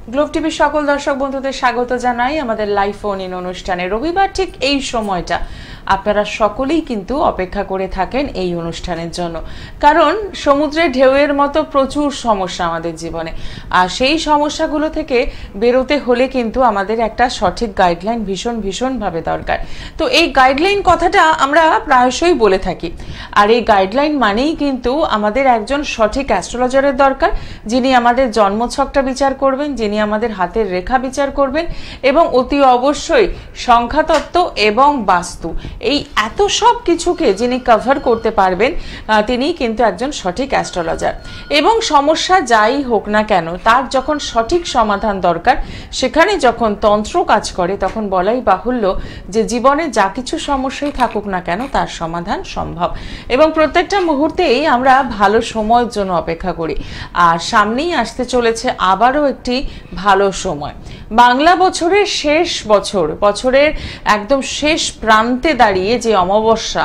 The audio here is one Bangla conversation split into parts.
গ্লোব টিভির সকল দর্শক বন্ধুদের স্বাগত জানাই আমাদের লাইভ ফোন ইন অনুষ্ঠানে। রবিবার ঠিক এই সময়টা আপনারা সকলেই কিন্তু অপেক্ষা করে থাকেন এই অনুষ্ঠানের জন্য, কারণ সমুদ্রের ঢেউয়ের মতো প্রচুর সমস্যা আমাদের জীবনে, আর সেই সমস্যাগুলো থেকে বেরোতে হলে কিন্তু আমাদের একটা সঠিক গাইডলাইন ভীষণভাবে দরকার। তো এই গাইডলাইন কথাটা আমরা প্রায়শই বলে থাকি, আর এই গাইডলাইন মানেই কিন্তু আমাদের একজন সঠিক অ্যাস্ট্রোলজারের দরকার, যিনি আমাদের জন্মছকটা বিচার করবেন, যিনি আমাদের হাতের রেখা বিচার করবেন, এবং অতি অবশ্যই সংখ্যাতত্ত্ব এবং বাস্তু, এই এত সব কিছুকে যিনি কভার করতে পারবেন তিনি কিন্তু একজন সঠিক অ্যাস্ট্রোলজার। এবং সমস্যা যাই হোক না কেন তার যখন সঠিক সমাধান দরকার, সেখানে যখন তন্ত্র কাজ করে তখন বলাই বাহুল্য যে জীবনে যা কিছু সমস্যাই থাকুক না কেন তার সমাধান সম্ভব। এবং প্রত্যেকটা মুহূর্তেই আমরা ভালো সময়ের জন্য অপেক্ষা করি, আর সামনেই আসতে চলেছে আবারও একটি ভালো সময়। বাংলা বছরের শেষ বছরের একদম শেষ প্রান্তে দাঁড়িয়ে যে অমাবস্যা,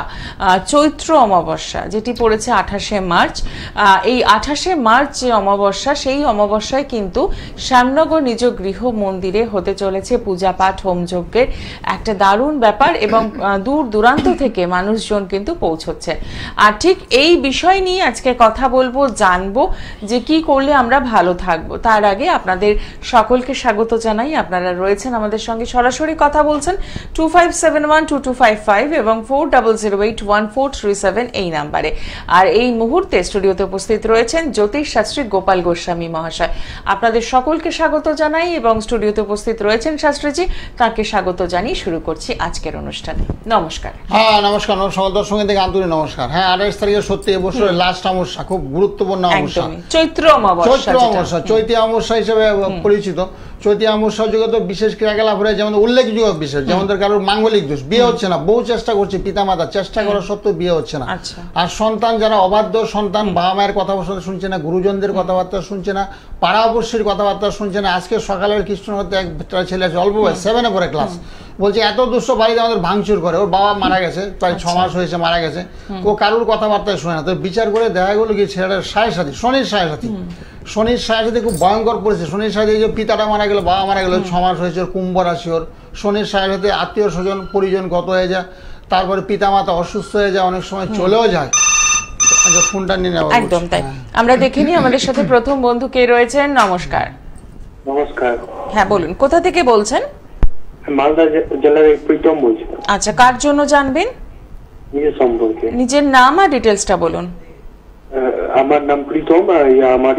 চৈত্র অমাবস্যা যেটি পড়েছে 28শে মার্চ, এই 28শে মার্চ যে অমাবস্যা, সেই অমাবস্যায় কিন্তু শ্যামনগর নিজ গৃহ মন্দিরে হতে চলেছে পূজা পাঠ হোমযজ্ঞের একটা দারুণ ব্যাপার, এবং দূর দূরান্ত থেকে মানুষজন কিন্তু পৌঁছচ্ছে। আর ঠিক এই বিষয় নিয়ে আজকে কথা বলবো, জানবো যে কি করলে আমরা ভালো থাকবো। তার আগে আপনাদের সকলকে স্বাগত জানাই। আপনারা রয়েছেন আমাদের সঙ্গে, সরাসরি কথা বলছেন 25712255 এবং 40081437 এই নাম্বারে। আর এই মুহূর্তে স্টুডিওতে উপস্থিত রয়েছেন জ্যোতিষ শাস্ত্রী গোপাল গোস্বামী মহাশয়। আপনাদের সকলকে স্বাগত জানাই, এবং স্টুডিওতে উপস্থিত রয়েছেন শাস্ত্রীজি, তাকে স্বাগত জানিয়ে শুরু করছি আজকের অনুষ্ঠানে। নমস্কার। হ্যাঁ নমস্কার, সকল দর্শক থেকে আন্তরিক নমস্কার। হ্যাঁ 28 তারিখে সত্যি এবছরের লাস্ট অমাবস্যা, খুব গুরুত্বপূর্ণ অমাবস্যা, চৈত্র অমাবস্যা, চৈতি অমাবস্যা হিসেবে পরিচিত। চৈতি অমাবস্যা যুগে তো বিশেষ ক্রিয়াকলাপ হয়ে, যেমন উল্লেখযোগ্য বিশেষ, যেমন কারোর মাঙ্গলিক দোষ, বিয়ে হচ্ছে না, বহু চেষ্টা করছে, পিতামাতা চেষ্টা করা সত্ত্বেও বিয়ে হচ্ছে না। আর সন্তান যারা অবাধ্য সন্তান, বাবা মায়ের কথাবার্তা শুনছে না, গুরুজনদের কথাবার্তা শুনছে না, পাড়াপড়শির কথাবার্তা শুনছে না। আজকে সকালের কৃষ্ণনগরতে একটা ছেলে আছে, অল্প বয়স, 7-এ পড়ে ক্লাস, বলছে এত দুষ্ট বাড়িতে আমাদের ভাঙচুর করে। ওর বাবা মারা গেছে, প্রায় 6 মাস হয়েছে মারা গেছে, ও কারুর কথাবার্তায় শোনে না। তো বিচার করে দেখা গেলো কি ছেলেটার সাড়ে শনির সাথে খুব ভয়ঙ্কর পড়েছে। শনির সাথে যে পিতাটা মারা গেল, বাবা মারা গেল, 6 মাস হয়েছে, ওর কুম্ভ রাশি, ওর শনির সাথে আত্মীয় স্বজন পরিজন গত হয়ে যায়, তারপরে পিতামাতা অসুস্থ হয়ে যায়, অনেক সময় চলেও যায়। ফোনটা নিয়ে নেওয়া একদম তাই। আমরা দেখে নিই আমাদের সাথে প্রথম বন্ধু কে রয়েছেন। নমস্কার। নমস্কার। হ্যাঁ বলুন, কোথা থেকে বলছেন? মালদা জেলার প্রীতম বলছি। আচ্ছা, কার জন্য জানবেন? নিজের সম্পর্কে। নিজের নাম আর ডিটেলসটা বলুন। আমার নাম প্রীতম, আমার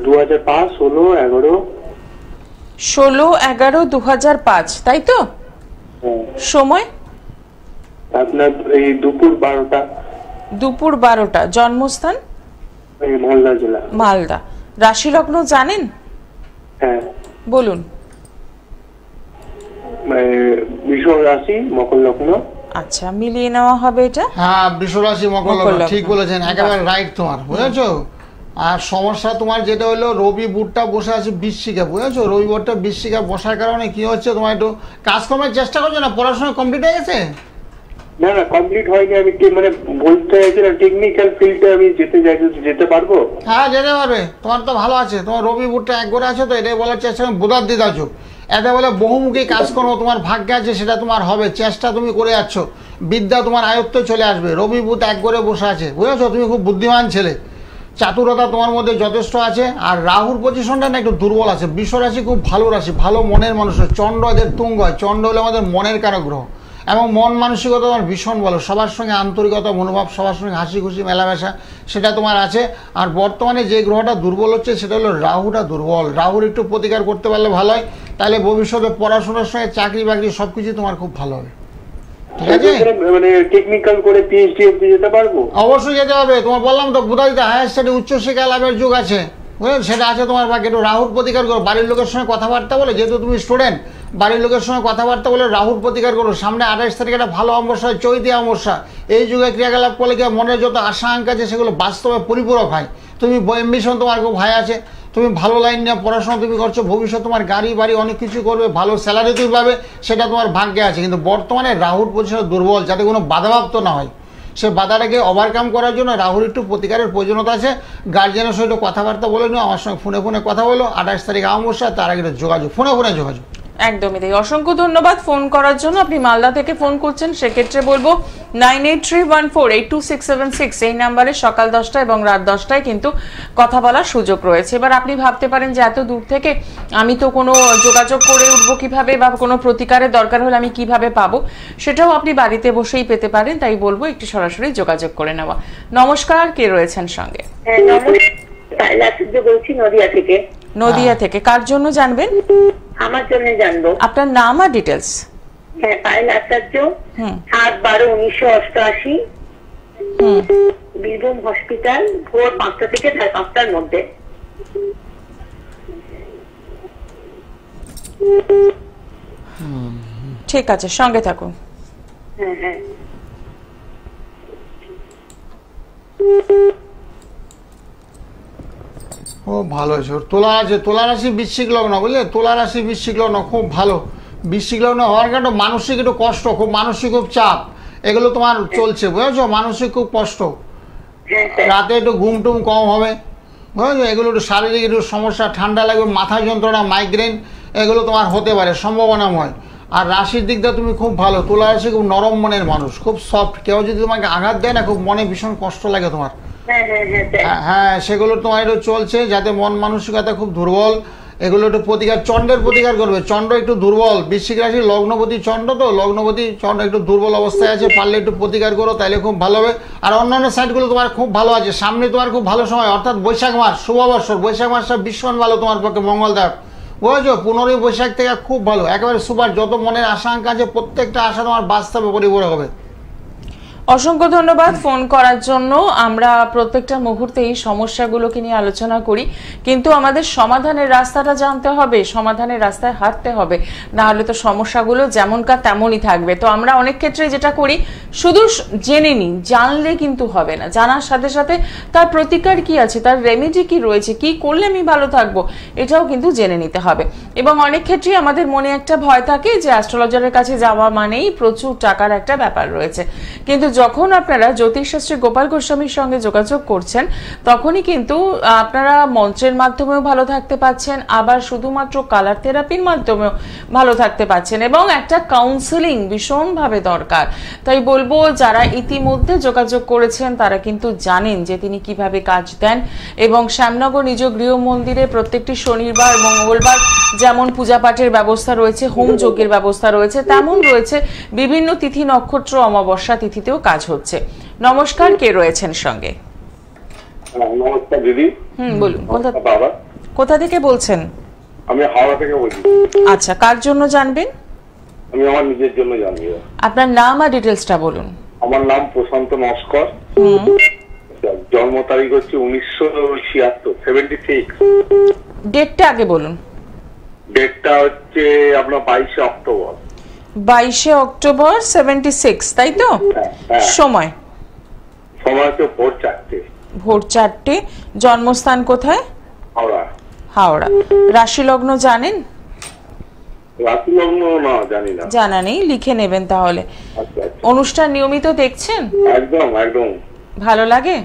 2005 16/11/2005, তাই তো? সময় আপনার এই দুপুর 12টা। জন্মস্থান? মালদা জেলা। মালদা। রাশি লগ্ন জানেন? হ্যাঁ বলুন। বৃষ রাশি, মকর লগ্ন। আচ্ছা, মিলিয়ে নেওয়া হবে এটা। হ্যাঁ বৃষ রাশি, মকর লগ্ন, ঠিক বলেছেন, একেবারে রাইট তোমার, বুঝেছো? আর সমস্যা তোমার যেটা হলো, রবি বুধটা বসে আছে বৃশ্চিকে, বুঝেছো? রবি বুধটা বৃশ্চিকে বসার কারণে কি হচ্ছে, তোমার একটু কাজকর্মের চেষ্টা করছো না? পড়াশোনা কমপ্লিট হয়ে গেছে? না কমপ্লিট হয়নি। আমি মানে বলতে চাইছি না, টেকনিক্যাল ফিল্ডে আমি যেতে পারবো। হ্যাঁ যেতে পারবে, তোমার তো ভালো আছে, তোমার রবি বুধটা এক করে আছো, তো এটাই বলার চেষ্টা করি, বুধাদিত আছো, এটা বলে বহুমুখী কাজকর্ম তোমার ভাগ্যে আছে, সেটা তোমার হবে, চেষ্টা তুমি করে যাচ্ছ, বিদ্যা তোমার আয়ত্তে চলে আসবে। রবি বুধ এক করে বসে আছে, বুঝেছো? তুমি খুব বুদ্ধিমান ছেলে, চাতুরতা তোমার মধ্যে যথেষ্ট আছে। আর রাহুর পজিশনটা না একটু দুর্বল আছে। বৃষ রাশি খুব ভালো রাশি, ভালো মনের মানুষ, চন্দ্র এদের তুঙ্গ হয়, চন্দ্র হলে আমাদের মনের কারক গ্রহ, এবং মন মানসিকতা তোমার ভীষণ ভালো, সবার সঙ্গে আন্তরিকতা মনোভাব, সবার সঙ্গে হাসি খুশি মেলামেশা, সেটা তোমার আছে। আর বর্তমানে যে গ্রহটা দুর্বল হচ্ছে সেটা হলো রাহুটা দুর্বল। রাহুর একটু প্রতিকার করতে পারলে ভালো হয়, তাহলে ভবিষ্যতে পড়াশোনার সঙ্গে চাকরি বাকরি সবকিছু তোমার খুব ভালো হবে। ঠিক আছে? মানে টেকনিক্যাল করে পিএইচডি অবধি যেতে পারবো? অবশ্যই যেতে হবে। তোমার বললাম তো, বুধাদিত হায়ার স্টাডি, উচ্চশিক্ষা লাভের যুগ আছে, বুঝলেন? সেটা আছে তোমার ভাগ্যে। একটু রাহুর প্রতিকার করো, বাড়ির লোকের সঙ্গে কথাবার্তা বলে, যেহেতু তুমি স্টুডেন্ট, বাড়ির লোকের সঙ্গে কথাবার্তা বলে রাহুর প্রতিকার করো। সামনে 28 তারিখে একটা ভালো অমাবস্যা, চৈতি অমাবস্যা, এই যুগে ক্রিয়াকলাপ করলে গিয়ে মনের যত আশা আকাঙ্ক্ষা আছে সেগুলো বাস্তবে পরিপূরক হয়। তুমি অ্যাম্বিশন তোমার খুব হাই আছে, তুমি ভালো লাইন নিয়ে পড়াশোনা তুমি করছো, ভবিষ্যৎ তোমার গাড়ি বাড়ি অনেক কিছু করবে, ভালো স্যালারি তুমি পাবে, সেটা তোমার ভাগ্যে আছে। কিন্তু বর্তমানে রাহুর পজিশন দুর্বল, যাতে কোনো বাধাপ্রাপ্ত না হয়, সে বাধাটাকে ওভারকাম করার জন্য রাহুর একটু প্রতিকারের প্রয়োজনীয়তা আছে। গার্জিয়ানের সঙ্গে কথাবার্তা বলে নিও, আমার সঙ্গে ফোনে কথা বলো। 28 তারিখ অমাবস্যা, তার আগে যোগাযোগ, ফোনে যোগাযোগ। একদমই তাই। অসংখ্য ধন্যবাদ ফোন করার জন্য। আপনি মালদা থেকে ফোন করছেন, সেক্ষেত্রে বলবো 9831482676 এই নাম্বারে সকাল 10টা এবং রাত 10টায় কিন্তু কথা বলার সুযোগ রয়েছে। এবার আপনি ভাবতে পারেন যে এত দূর থেকে আমি তো কোনো যোগাযোগ করে উঠবো কিভাবে, বা কোনো প্রতিকারের দরকার হলে আমি কিভাবে পাবো, সেটাও আপনি বাড়িতে বসেই পেতে পারেন। তাই বলবো একটু সরাসরি যোগাযোগ করে নেওয়া। নমস্কার, কে রয়েছেন সঙ্গে? নমস্কার, বলছি নদিয়া থেকে। নদিয়া থেকে কার জন্য জানবেন? আমার জন্য জানবো। আপনার নাম আর ডিটেলস। হ্যাঁ, পায়েল আচার্য, 7/12/1988, বীরভূম হসপিটাল, ভোর 5টা থেকে 5:30টার মধ্যে। ঠিক আছে, সঙ্গে থাকুন। হ্যাঁ হ্যাঁ। ও ভালো আছে। তুলা আছে, তুলা রাশি বৃশ্চিক লগ্ন, বুঝলে? তুলা রাশি বৃশ্চিক লগ্ন খুব ভালো। বৃশ্চিক লগ্ন হওয়ার কারণে মানসিক একটু কষ্ট, খুব মানসিক খুব চাপ, এগুলো তোমার চলছে, বুঝেছো? মানসিক খুব কষ্ট, রাতে একটু ঘুমটুম কম হবে, বুঝেছো? এগুলো একটু শারীরিক একটু সমস্যা, ঠান্ডা লাগবে, মাথা যন্ত্রণা, মাইগ্রেন, এগুলো তোমার হতে পারে, সম্ভাবনাময়। আর রাশির দিকটা তুমি খুব ভালো। তুলা রাশি খুব নরম মনের মানুষ, খুব সফট। কেউ যদি তোমাকে আঘাত দেয় না, খুব মনে ভীষণ কষ্ট লাগে তোমার। হ্যাঁ, সেগুলো তোমার একটু চলছে, যাতে মন মানসিকতা খুব দুর্বল, এগুলো একটু প্রতিকার, চন্দ্রের প্রতিকার করবে। চন্দ্র একটু দুর্বল, বৃশ্চিক রাশি লগ্নপতি চন্দ্র, তো লগ্নপতি চন্দ্র একটু দুর্বল অবস্থায় আছে, পারলে একটু প্রতিকার করো, তাহলে খুব ভালো হবে। আর অন্যান্য সাইডগুলো তোমার খুব ভালো আছে। সামনে তোমার খুব ভালো সময়, অর্থাৎ বৈশাখ মাস, শুভবর্ষর বৈশাখ মাসটা ভীষণ ভালো তোমার পক্ষে, মঙ্গলদায়ক, বুঝেছো? 15ই বৈশাখ থেকে খুব ভালো, একেবারে সুপার। যত মনের আশঙ্কা আছে প্রত্যেকটা আশা তোমার বাস্তবে পরিপূরক হবে। অসংখ্য ধন্যবাদ ফোন করার জন্য। আমরা প্রত্যেকটা মুহূর্তে এই সমস্যাগুলোকে নিয়ে আলোচনা করি, কিন্তু আমাদের সমাধানের রাস্তাটা জানতে হবে, সমাধানের রাস্তায় হাঁটতে হবে, না হলে তো সমস্যাগুলো যেমনকার তেমনই থাকবে। তো আমরা অনেক ক্ষেত্রে যেটা করি, শুধু জেনে নিই, জানলে কিন্তু হবে না। জানার সাথে সাথে তার প্রতিকার কি আছে, তার রেমেডি কি রয়েছে, কি করলে আমি ভালো থাকবো, এটাও কিন্তু জেনে নিতে হবে। এবং অনেক ক্ষেত্রেই আমাদের মনে একটা ভয় থাকে যে অ্যাস্ট্রোলজারের কাছে যাওয়া মানেই প্রচুর টাকার একটা ব্যাপার রয়েছে। কিন্তু যখন আপনারা জ্যোতিষশাস্ত্রী গোপাল গোস্বামীর সঙ্গে যোগাযোগ করছেন, তখনই কিন্তু আপনারা মন্ত্রের মাধ্যমেও ভালো থাকতে পাচ্ছেন, আবার শুধুমাত্র কালার থেরাপির মাধ্যমেও ভালো থাকতে পাচ্ছেন, এবং একটা কাউন্সেলিং ভীষণভাবে দরকার। তাই বলবো, যারা ইতিমধ্যে যোগাযোগ করেছেন তারা কিন্তু জানেন যে তিনি কিভাবে কাজ দেন। এবং শ্যামনগর নিজ গৃহ মন্দিরে প্রত্যেকটি শনিবার মঙ্গলবার যেমন পূজা পাঠের ব্যবস্থা রয়েছে, হোম যজ্ঞের ব্যবস্থা রয়েছে, তেমন রয়েছে বিভিন্ন তিথি নক্ষত্র অমাবস্যা তিথিতেও কাজ হচ্ছে। নমস্কার, কে রয়েছেন সঙ্গে? নমস্কার দিদি। বলুন, কোথা থেকে বলছেন? আমি হাওড়া থেকে বলছি। আচ্ছা, কার জন্য জানবেন? আমি আমার নিজের জন্য জানবো। আপনার নাম আর ডিটেলসটা বলুন। আমার নাম প্রশান্ত নস্কর, জন্ম তারিখ হচ্ছে 1976। ডেটটা আগে বলুন। ডেটটা হচ্ছে আপনার 22 অক্টোবর। 22 অক্টোবর 76, তাই তো? সময়? সময় হচ্ছে ভোর 4টে। ভোর 4টে। জন্মস্থান কোথায়? হাওড়া। হাওড়া। রাশি লগ্ন জানেন? রাশি লগ্ন না, জানি না। জানা নেই, লিখে নেবেন তাহলে। আচ্ছা। অনুষ্ঠান নিয়মিত দেখছেন? একদম একদম। ভালো লাগে?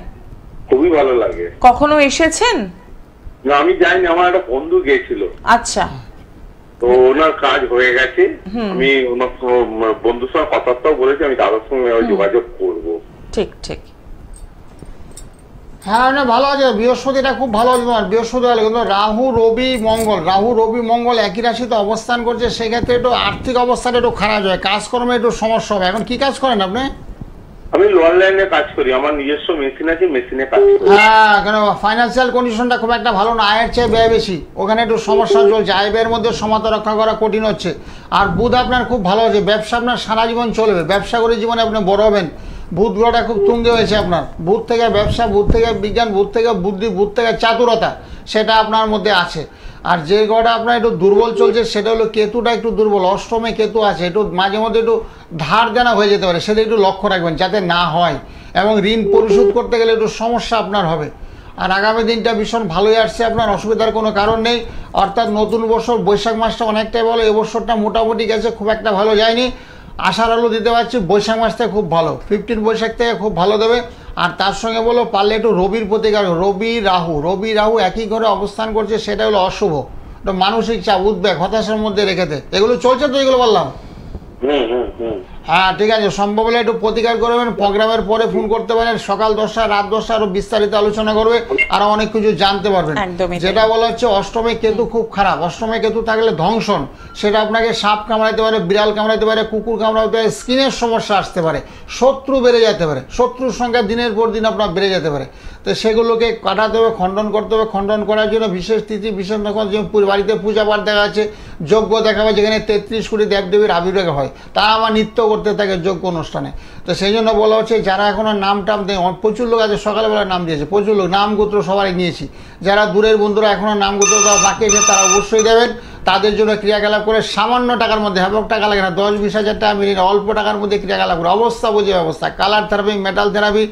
খুবই ভালো লাগে। কখনো এসেছেন? না, আমি যাইনি, আমার একটা বন্ধু গিয়েছিল। আচ্ছা। তো ওনার কাজ হয়ে গেছে, আমি ওনার বন্ধুর সঙ্গে কথাটাও বলেছি, আমি তাদের সঙ্গে যোগাযোগ করবো। ঠিক ঠিক। হ্যাঁ, না ভালো আছে। বৃহস্পতিটা খুব ভালো আছে তোমার, বৃহস্পতি ভালো। কিন্তু রাহু রবি মঙ্গল একই রাশিতে অবস্থান করছে, সেক্ষেত্রে একটু আর্থিক অবস্থাটা একটু খারাপ হয়, কাজকর্মে একটু সমস্যা হবে। এখন কি কাজ করেন আপনি? আমি লোয়ার লাইনে কাজ করি, আমার নিজস্ব মেশিন আছে, মেশিনে কাজ করি। হ্যাঁ, কেন ফাইন্যান্সিয়াল কন্ডিশনটা খুব একটা ভালো না, আয়ের চেয়ে ব্যয় বেশি, ওখানে একটু সমস্যা চলছে, আয় ব্যয়ের মধ্যে সমতা রক্ষা করা কঠিন হচ্ছে। আর বুধ আপনার খুব ভালো আছে, ব্যবসা আপনার সারা জীবন চলবে, ব্যবসা করে জীবনে আপনি বড় হবেন। বুধ গ্রহটা খুব তুঙ্গে হয়েছে আপনার, বুধ থেকে ব্যবসা, বুধ থেকে বিজ্ঞান, বুধ থেকে বুদ্ধি, বুধ থেকে চাতুরতা, সেটা আপনার মধ্যে আছে। আর যে গ্রহটা আপনার একটু দুর্বল চলছে সেটা হলো কেতুটা একটু দুর্বল, অষ্টমে কেতু আছে, একটু মাঝে মধ্যে একটু ধার দেনা হয়ে যেতে পারে, সেটা একটু লক্ষ্য রাখবেন যাতে না হয়। এবং ঋণ পরিশোধ করতে গেলে একটু সমস্যা আপনার হবে। আর আগামী দিনটা ভীষণ ভালোই আসছে, আপনার অসুবিধার কোনো কারণ নেই। অর্থাৎ নতুন বছর বৈশাখ মাসটা অনেকটাই ভালো, এবছরটা মোটামুটি গেছে, খুব একটা ভালো যায়নি। আষাঢ় আলু দিতে পারছি, বৈশাখ মাস থেকে খুব ভালো, 15 বৈশাখ থেকে খুব ভালো দেবে। আর তার সঙ্গে বলো পারলে একটু রবির প্রতিকার, রবি রাহু একই ঘরে অবস্থান করছে, সেটা হলো অশুভ, মানসিক চাপ, উদ্বেগ, হতাশার মধ্যে রেখেতে। এগুলো চলছে তো, এগুলো বললাম। হ্যাঁ ঠিক আছে, সম্ভব হলে একটু প্রতিকার করবেন। প্রোগ্রামের পরে ফোন করতে পারেন, সকাল 10টা রাত 10টা, আরো বিস্তারিত আলোচনা করবে, আরো অনেক কিছু জানতে পারবেন। যেটা বলা হচ্ছে অষ্টমে কেতু খুব খারাপ, অষ্টমে কেতু থাকলে ধ্বংসন, সেটা আপনাকে সাপ কামড়াইতে পারে, বিড়াল কামড়াইতে পারে, কুকুর কামড়াইতে পারে, স্কিনের সমস্যা আসতে পারে, শত্রু বেড়ে যেতে পারে, শত্রুর সংখ্যা দিনের পর দিন আপনার বেড়ে যেতে পারে। তো সেগুলোকে কাটাতে হবে, খণ্ডন করতে হবে। খণ্ডন করার জন্য বিশেষ তিথি, বিশেষ বাড়িতে পূজা পাঠ দেখা আছে, যজ্ঞ দেখা হয়, যেখানে 33 কোটি দেবদেবীর আবির্ভাব হয়, তা আমার নিত্য করতে থাকে যজ্ঞ অনুষ্ঠানে। তো সেই জন্য বলা হচ্ছে যারা এখনো নাম টাম দেয়, প্রচুর লোক আছে সকালবেলা নাম দিয়েছে, প্রচুর লোক নাম গোত্র সবাই নিয়েছি। যারা দূরের বন্ধুরা এখনো নাম গোত্র দেওয়া বাকি আছে, তারা অবশ্যই দেবেন। তাদের জন্য ক্রিয়াকলাপ করে সামান্য টাকার মধ্যে, হ্যাভক টাকা লাগে না, 10-20 হাজার টাকা মিলিয়ে অল্প টাকার মধ্যে ক্রিয়াকলাপ করে অবস্থা বুঝে ব্যবস্থা। কালার থেরাপি, মেটাল থেরাপি,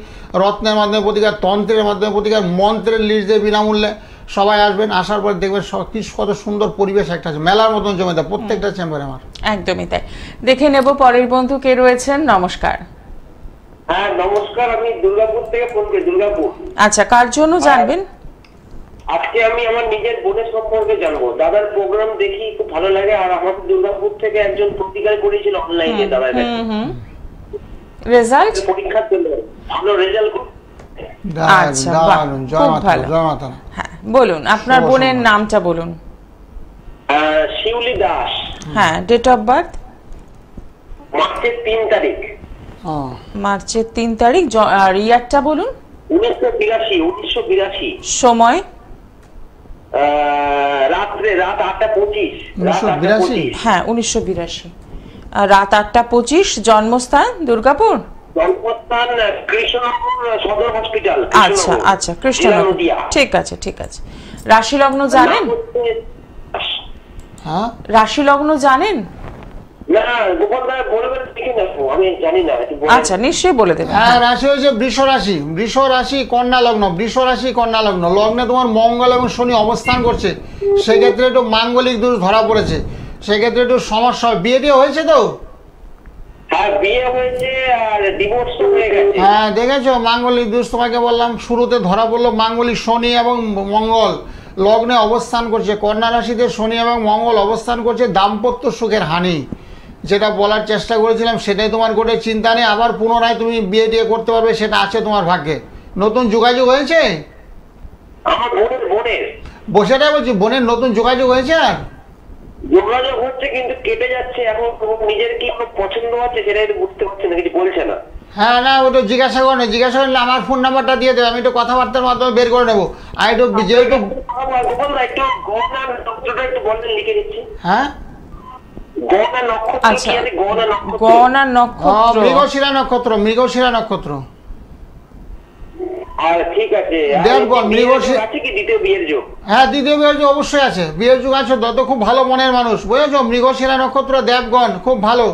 রত্নের মাধ্যমে প্রতিকার, তন্ত্রের মাধ্যমে প্রতিকার, মন্ত্রের লিস্ট দিয়ে বিনামূল্যে। সবাই আসবেন, আসার পর দেখবেন কত সুন্দর পরিবেশ একটা আছে, মেলার মতন জমে দেয় প্রত্যেকটা চেম্বারে আমার। একদমই তাই। দেখে নেব পরের বন্ধু কে রয়েছেন। নমস্কার। হ্যাঁ নমস্কার, আমি দুর্গাপুর থেকে ফোন করি। দুর্গাপুর। আচ্ছা, কার জন্য জানবেন? আজকে আমি আমার নিজের বোনের সম্পর্কে জানবো। দাদার প্রোগ্রাম দেখি, খুব ভালো লাগে। আর আমাদের দুর্গাপুর থেকে একজন প্রতিকার করেছিল অনলাইনে, দাদার কাছে রেজাল্ট, পরীক্ষার জন্য ভালো রেজাল্ট। আচ্ছা, খুব ভালো। হ্যাঁ বলুন, আপনার বোনের নামটা বলুন। শিউলি দাস। হ্যাঁ, ডেট অফ বার্থ? মার্চের 3 তারিখ। মার্চের 3 তারিখ। আর ইয়ারটা বলুন। 1982। সময়? রাত 8:25। হ্যাঁ 1982, রাত 8:25। জন্মস্থান? দুর্গাপুর। জন্মস্থান কৃষ্ণনগর সদর হসপিটাল। আচ্ছা আচ্ছা, কৃষ্ণনগর। ঠিক আছে ঠিক আছে। রাশি লগ্ন জানেন? হ্যাঁ, রাশি লগ্ন জানেন? না, গোপাল দা বলবেন কি না, আমি জানি না। আচ্ছা, নিশ্চয়ই বলে দেবেন। হ্যাঁ, রাশি হচ্ছে বৃষ রাশি, বৃষ রাশি কন্যা লগ্ন, বৃষ রাশি কন্যা লগ্ন। লগ্নে তোমার মঙ্গল এবং শনি অবস্থান করছে, সেক্ষেত্রে একটু মাঙ্গলিক দোষ ধরা পড়েছে, সেক্ষেত্রে একটু সমস্যা। বিয়ে দিয়ে হয়েছে তো? হ্যাঁ, বিয়ে হয়েছে আর ডিভোর্স হয়ে গেছে। হ্যাঁ দেখেছো, মাঙ্গলিক দোষ তোমাকে বললাম শুরুতে ধরা পড়লো। মাঙ্গলিক শনি এবং মঙ্গল লগ্নে অবস্থান করছে, কন্যা রাশিতে শনি এবং মঙ্গল অবস্থান করছে, দাম্পত্য সুখের হানি। যেটা বলার চেষ্টা করেছিলাম সেটাই তোমার গোটে চিন্তা নেই, আবার পুনরায় তুমি বিয়ে টিয়ে করতে পারবে, সেটা আছে তোমার ভাগ্যে। নতুন যোগাযোগ হয়েছে? আমার বোনের বসেটাই বলছি, বোনের নতুন যোগাযোগ হয়েছে? আর যোগাযোগ হচ্ছে কিন্তু কেটে যাচ্ছে। এখন নিজের কি পছন্দ হচ্ছে সেটা একটু বুঝতে পারছে না, কিছু বলছে না। হ্যাঁ না, ওটা জিজ্ঞাসা করো, জিজ্ঞাসা করলে আমার ফোন নাম্বারটা দিয়ে দেবে, আমি একটু কথাবার্তার মাধ্যমে বের করে নেবো। আর একটু যেহেতু লিখে দিচ্ছি। হ্যাঁ, আচ্ছা, গহনা নক্ষত্র, মৃগশিরা নক্ষত্র, মৃগশিরা নক্ষত্র। ঠিক আছে, দেবগণ, মৃগশিরা। হ্যাঁ, দ্বিতীয় বিয়ের যোগ অবশ্যই আছে, বিয়ের যোগ আছে। তত খুব ভালো মনের মানুষ, বুঝেছো? মৃগশিরা নক্ষত্র, দেবগণ খুব ভালো।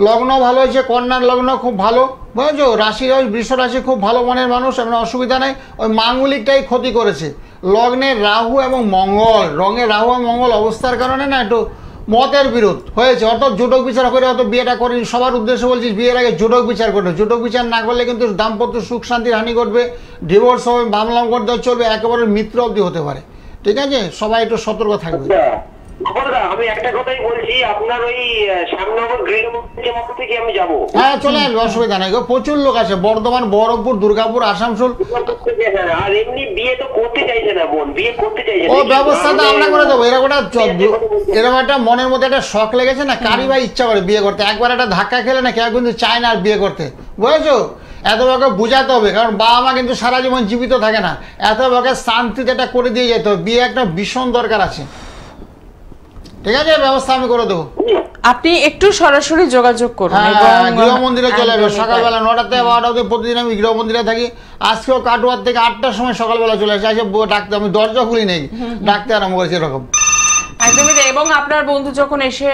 লগ্ন ভালো হয়েছে, কন্যার লগ্ন খুব ভালো, বুঝেছো? রাশি বৃষ রাশি, খুব ভালো মনের মানুষ, এমন অসুবিধা নেই। ওই মাঙ্গলিকটাই ক্ষতি করেছে। লগ্নে রাহু এবং মঙ্গল, রঙে রাহু এবং মঙ্গল অবস্থার কারণে না একটু মতের বিরোধ হয়েছে। অত জোটক বিচার করে অত বিয়েটা করেনি। সবার উদ্দেশ্যে বলছি, বিয়ের আগে জোটক বিচার করবে। জোটক বিচার না করলে কিন্তু দাম্পত্য সুখ শান্তির হানি ঘটবে, ডিভোর্স হবে, মামলা করতে চলবে, একেবারে মিত্র অবধি হতে পারে। ঠিক আছে, সবাই একটু সতর্ক থাকবে। আমি একটা কথাই বলছি, আপনার ওই শ্যামনগর গৃহমন্ত্রীর মতো থেকে আমি যাবো। হ্যাঁ চলে আসবে, অসুবিধা নেই। প্রচুর লোক আছে, বর্ধমান, বহরমপুর, দুর্গাপুর, আসানসোল। আর এমনি বিয়ে তো করতে চাইছে না বোন, বিয়ে করতে চাইছে। ও ব্যবস্থাটা আমরা করে দেবো। এরকম একটা মনের মধ্যে একটা শখ লেগেছে না, কারি বা ইচ্ছা করে বিয়ে করতে। একবার একটা ধাক্কা খেলে না কেউ কিন্তু চায় না আর বিয়ে করতে, বুঝেছো? এত বকে বুঝাতে হবে, কারণ বাবা মা কিন্তু সারা জীবন জীবিত থাকে না। এত বকে শান্তিতে এটা করে দিয়ে যেতে হবে। বিয়ে একটা ভীষণ দরকার আছে। ঠিক আছে, ব্যবস্থা আমি করে দেবো। আপনি একটু সরাসরি যোগাযোগ করুন। গৃহ মন্দিরে চলে আসবে সকালবেলা 9টা থেকে 12টা অবধি। প্রতিদিন আমি গৃহ মন্দিরে থাকি। আজকেও কাটোয়ার থেকে 8টার সময় সকালবেলা চলে আসে, এসে ডাকতে, আমি দরজা খুলি নেই, ডাকতে আরম্ভ করেছি এরকম। একদমই। এবং আপনার বন্ধু যখন এসে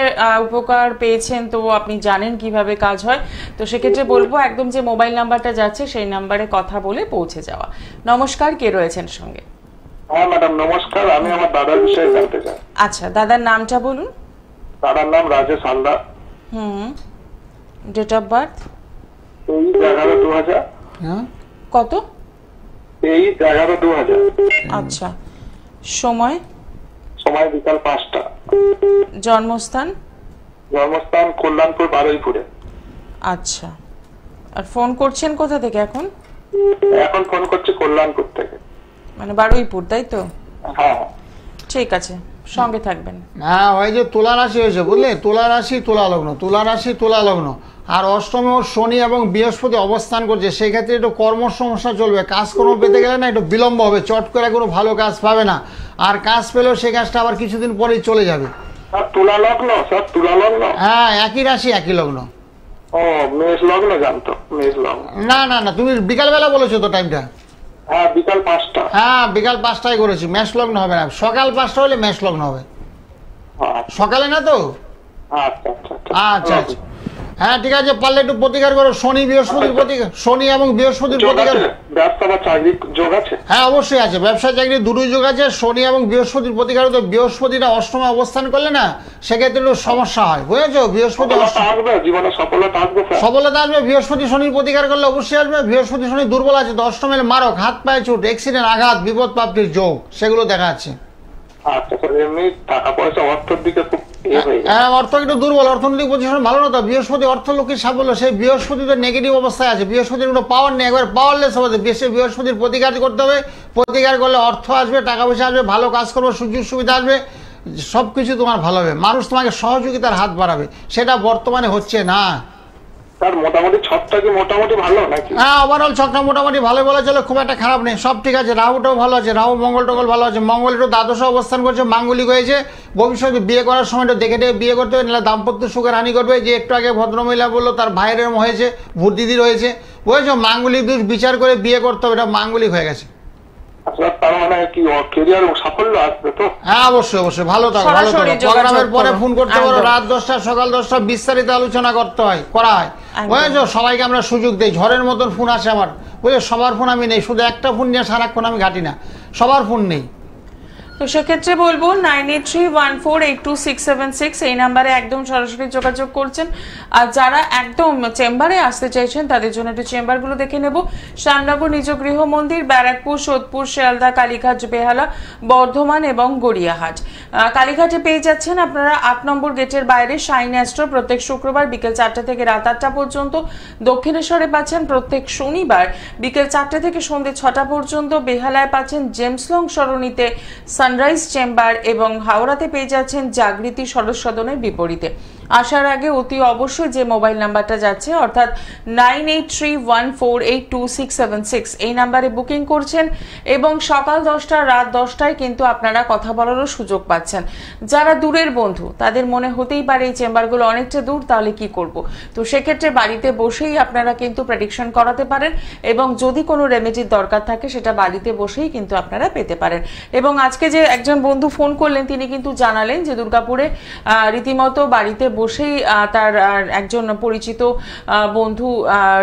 উপকার পেয়েছেন, তো আপনি জানেন কিভাবে কাজ হয়। তো সেক্ষেত্রে বলবো একদম যে মোবাইল নাম্বারটা যাচ্ছে সেই নাম্বারে কথা বলে পৌঁছে যাওয়া। নমস্কার, কে রয়েছেন সঙ্গে? হ্যাঁ ম্যাডাম নমস্কার, আমি আমার দাদার বিষয়ে জানতে চাই। আচ্ছা, দাদার নামটা বলুন। দাদার নাম Rajesh Haldar. Date of birth 23/11/2000। হ্যাঁ কত? 23/11/2000। আচ্ছা, সময়? সময় বিকাল 5টা। জন্মস্থান? জন্মস্থান কল্যাণপুর বারুইপুরে। আচ্ছা, আর ফোন করছেন কোথা থেকে এখন? এখন ফোন করছি কল্যাণপুর থেকে। মানে বারুইপুর, তাই তো? হ্যাঁ ঠিক আছে, সঙ্গে থাকবেন। হ্যাঁ, ওই যে তুলা রাশি হয়েছে বুঝলে, তুলা রাশি তুলা লগ্ন, তুলা রাশি তুলা লগ্ন, আর অষ্টমে ওর শনি এবং বৃহস্পতি অবস্থান করছে, সেই ক্ষেত্রে একটু কর্ম সমস্যা চলবে, কাজকর্ম পেতে গেলে না একটু বিলম্ব হবে, চট করে কোনো ভালো কাজ পাবে না, আর কাজ পেলেও সেই কাজটা আবার কিছুদিন পরেই চলে যাবে। স্যার তুলা লগ্ন, স্যার তুলা লগ্ন। হ্যাঁ, একই রাশি একই লগ্ন। ও মেষ লগ্ন জানতো, মেষ লগ্ন। না না না, তুমি বিকালবেলা বলেছো তো টাইমটা? হ্যাঁ বিকাল 5টা। হ্যাঁ, বিকাল 5টায় করেছি, মেষ লগ্ন হবে না, সকাল 5টা হলে মেষ লগ্ন হবে। সকালে না তো? আচ্ছা আচ্ছা আচ্ছা আচ্ছা, হ্যাঁ ঠিক আছে, পারলে একটু প্রতিকার করো, শনি বৃহস্পতির প্রতিকার, শনি এবং বৃহস্পতির প্রতিকার। ব্যবসা বা চাকরি যোগ আছে? হ্যাঁ অবশ্যই আছে, ব্যবসা চাকরি দুটোই যোগ আছে, শনি এবং বৃহস্পতির প্রতিকার। তো বৃহস্পতিটা অষ্টমে অবস্থান করলে না সেক্ষেত্রে একটু সমস্যা হয়, বুঝেছো? বৃহস্পতি আসবে, জীবনে সফলতা আসবে, সফলতা আসবে, বৃহস্পতি শনির প্রতিকার করলে অবশ্যই আসবে। বৃহস্পতি শনি দুর্বল আছে তো অষ্টমের মারক, হাত পায়ে চোট, অ্যাক্সিডেন্ট, আঘাত, বিপদ প্রাপ্তির যোগ, সেগুলো দেখা যাচ্ছে। আচ্ছা স্যার, এমনি টাকা পয়সা অর্থের দিকে খুব হ্যাঁ, অর্থ একটু দুর্বল, অর্থনৈতিক পজিশন ভালো না তো। বৃহস্পতি অর্থলক্ষ্মীর সাফল্য, সেই বৃহস্পতি তো নেগেটিভ অবস্থায় আছে, বৃহস্পতির কোনো পাওয়ার নেই, একবার পাওয়ারলেস হবে। বেশি বৃহস্পতির প্রতিকার করতে হবে, প্রতিকার করলে অর্থ আসবে, টাকা পয়সা আসবে, ভালো কাজ করবে, সুযোগ সুবিধা আসবে, সব কিছু তোমার ভালো হবে, মানুষ তোমাকে সহযোগিতার হাত বাড়াবে, সেটা বর্তমানে হচ্ছে না। স্যার মোটামুটি ছকটা কি মোটামুটি ভালো নাকি? হ্যাঁ, ওভারঅল ছকটা মোটামুটি ভালো বলা চলে, খুব একটা খারাপ নেই, সব ঠিক আছে। রাহুটাও ভালো আছে, রাহু মঙ্গল টঙ্গল ভালো আছে, মঙ্গল একটু দ্বাদশে অবস্থান করছে, মাঙ্গলিক হয়েছে, ভবিষ্যতে বিয়ে করার সময় একটু দেখে দেখে বিয়ে করতে হবে, নাহলে দাম্পত্য সুখের হানি করবে। যে একটু আগে ভদ্রমহিলা বললো তার ভাইয়ের হয়েছে, ভূত দিদির হয়েছে, বুঝেছো? মাঙ্গলিক দোষ বিচার করে বিয়ে করতে হবে, এটা মাঙ্গলিক হয়ে গেছে। তার মানে কি ক্যারিয়ার সাফল্য আসবে তো? হ্যাঁ অবশ্যই অবশ্যই, ভালো থাকো ভালো থাকো। প্রোগ্রামের পরে ফোন করতে পারো, রাত 10টা সকাল 10টা বিস্তারিত আলোচনা করতে হয়, করা হয়, বুঝেছো? সবাইকে আমরা সুযোগ দিই, ঝড়ের মতন ফোন আসে আমার, বুঝছো? সবার ফোন আমি নেই, শুধু একটা ফোন নিয়ে সারাক্ষণ আমি ঘাটি না, সবার ফোন নেই। তো সেক্ষেত্রে বলবো 9831482676 এই নাম্বারে একদম সরাসরি যোগাযোগ করছেন। আর যারা একদম চেম্বারে আসতে চাইছেন তাদের জন্য একটু চেম্বারগুলো দেখে নেব। শ্যামনগর নিজ গৃহ মন্দির, ব্যারাকপুর, সোদপুর, শিয়ালদা, কালীঘাট, বেহালা, বর্ধমান এবং গড়িয়াহাট। কালীঘাটে পেয়ে যাচ্ছেন আপনারা 8 নম্বর গেটের বাইরে শাইন অ্যাস্ট্রো, প্রত্যেক শুক্রবার বিকেল 4টা থেকে রাত 8টা পর্যন্ত। দক্ষিণেশ্বরে পাচ্ছেন প্রত্যেক শনিবার বিকেল 4টে থেকে সন্ধ্যে 6টা পর্যন্ত। বেহালায় পাচ্ছেন জেমসলং সরণিতে সানরাইজ চেম্বার, এবং হাওড়াতে পেয়ে যাচ্ছেন জাগৃতি সরস সদনের বিপরীতে। আসার আগে অতি অবশ্যই যে মোবাইল নাম্বারটা যাচ্ছে অর্থাৎ 9831482676 এই নাম্বারে বুকিং করছেন, এবং সকাল 10টা রাত 10টায় কিন্তু আপনারা কথা বলারও সুযোগ পাচ্ছেন। যারা দূরের বন্ধু তাদের মনে হতেই পারে এই চেম্বারগুলো অনেকটা দূর, তাহলে কি করব? তো সেক্ষেত্রে বাড়িতে বসেই আপনারা কিন্তু প্রেডিকশন করাতে পারেন, এবং যদি কোনো রেমেডির দরকার থাকে সেটা বাড়িতে বসেই কিন্তু আপনারা পেতে পারেন। এবং আজকে যে একজন বন্ধু ফোন করলেন তিনি কিন্তু জানালেন যে দুর্গাপুরে রীতিমতো বাড়িতে বসেই তার একজন পরিচিত বন্ধু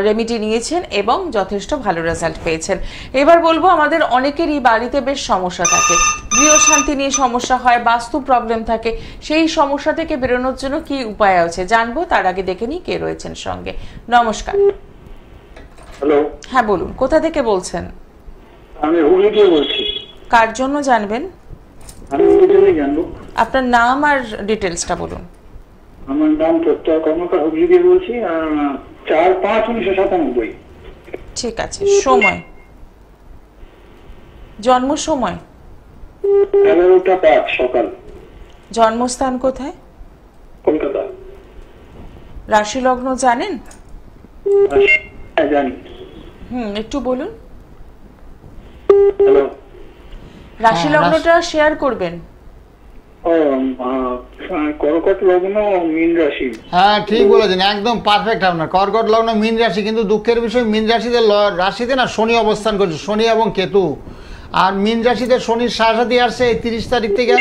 রেমেডি নিয়েছেন এবং যথেষ্ট ভালো রেজাল্ট পেয়েছেন। এবার বলবো আমাদের অনেকেরই বাড়িতে বেশ সমস্যা থাকে, গৃহ শান্তি নিয়ে সমস্যা হয়, বাস্তু প্রবলেম থাকে, সেই সমস্যা থেকে বেরোনোর জন্য কি উপায় আছে জানবো। তার আগে দেখে নিই কে রয়েছেন সঙ্গে। নমস্কার। হ্যালো, হ্যাঁ বলুন, কোথা থেকে বলছেন? আমি হুগলি থেকে বলছি। কার জন্য জানবেন? আমি হুগলি থেকে জানবো। আপনার নাম আর ডিটেলসটা বলুন। আমার নাম প্রত্যয় কর্মকার, হুগলি থেকে বলছি, 4/5/1997। ঠিক আছে, সময়, জন্ম সময়? 11টা 5 সকাল। জন্মস্থান কোথায়? কলকাতা। রাশি লগ্ন জানেন? হ্যাঁ জানি। একটু বলুন। হ্যালো, রাশি লগ্নটা শেয়ার করবেন। কর্কট লগ্ন, মীন রাশি। হ্যাঁ ঠিক বলেছেন, একদম পারফেক্ট আপনার। কর্কট লগ্ন, মীন রাশি, কিন্তু দুঃখের বিষয় মীন রাশিতে না শনি অবস্থান করছে, শনি এবং কেতু। আর মীন রাশিতে শনির সাড়ে আসছে এই 30 তারিখ থেকে।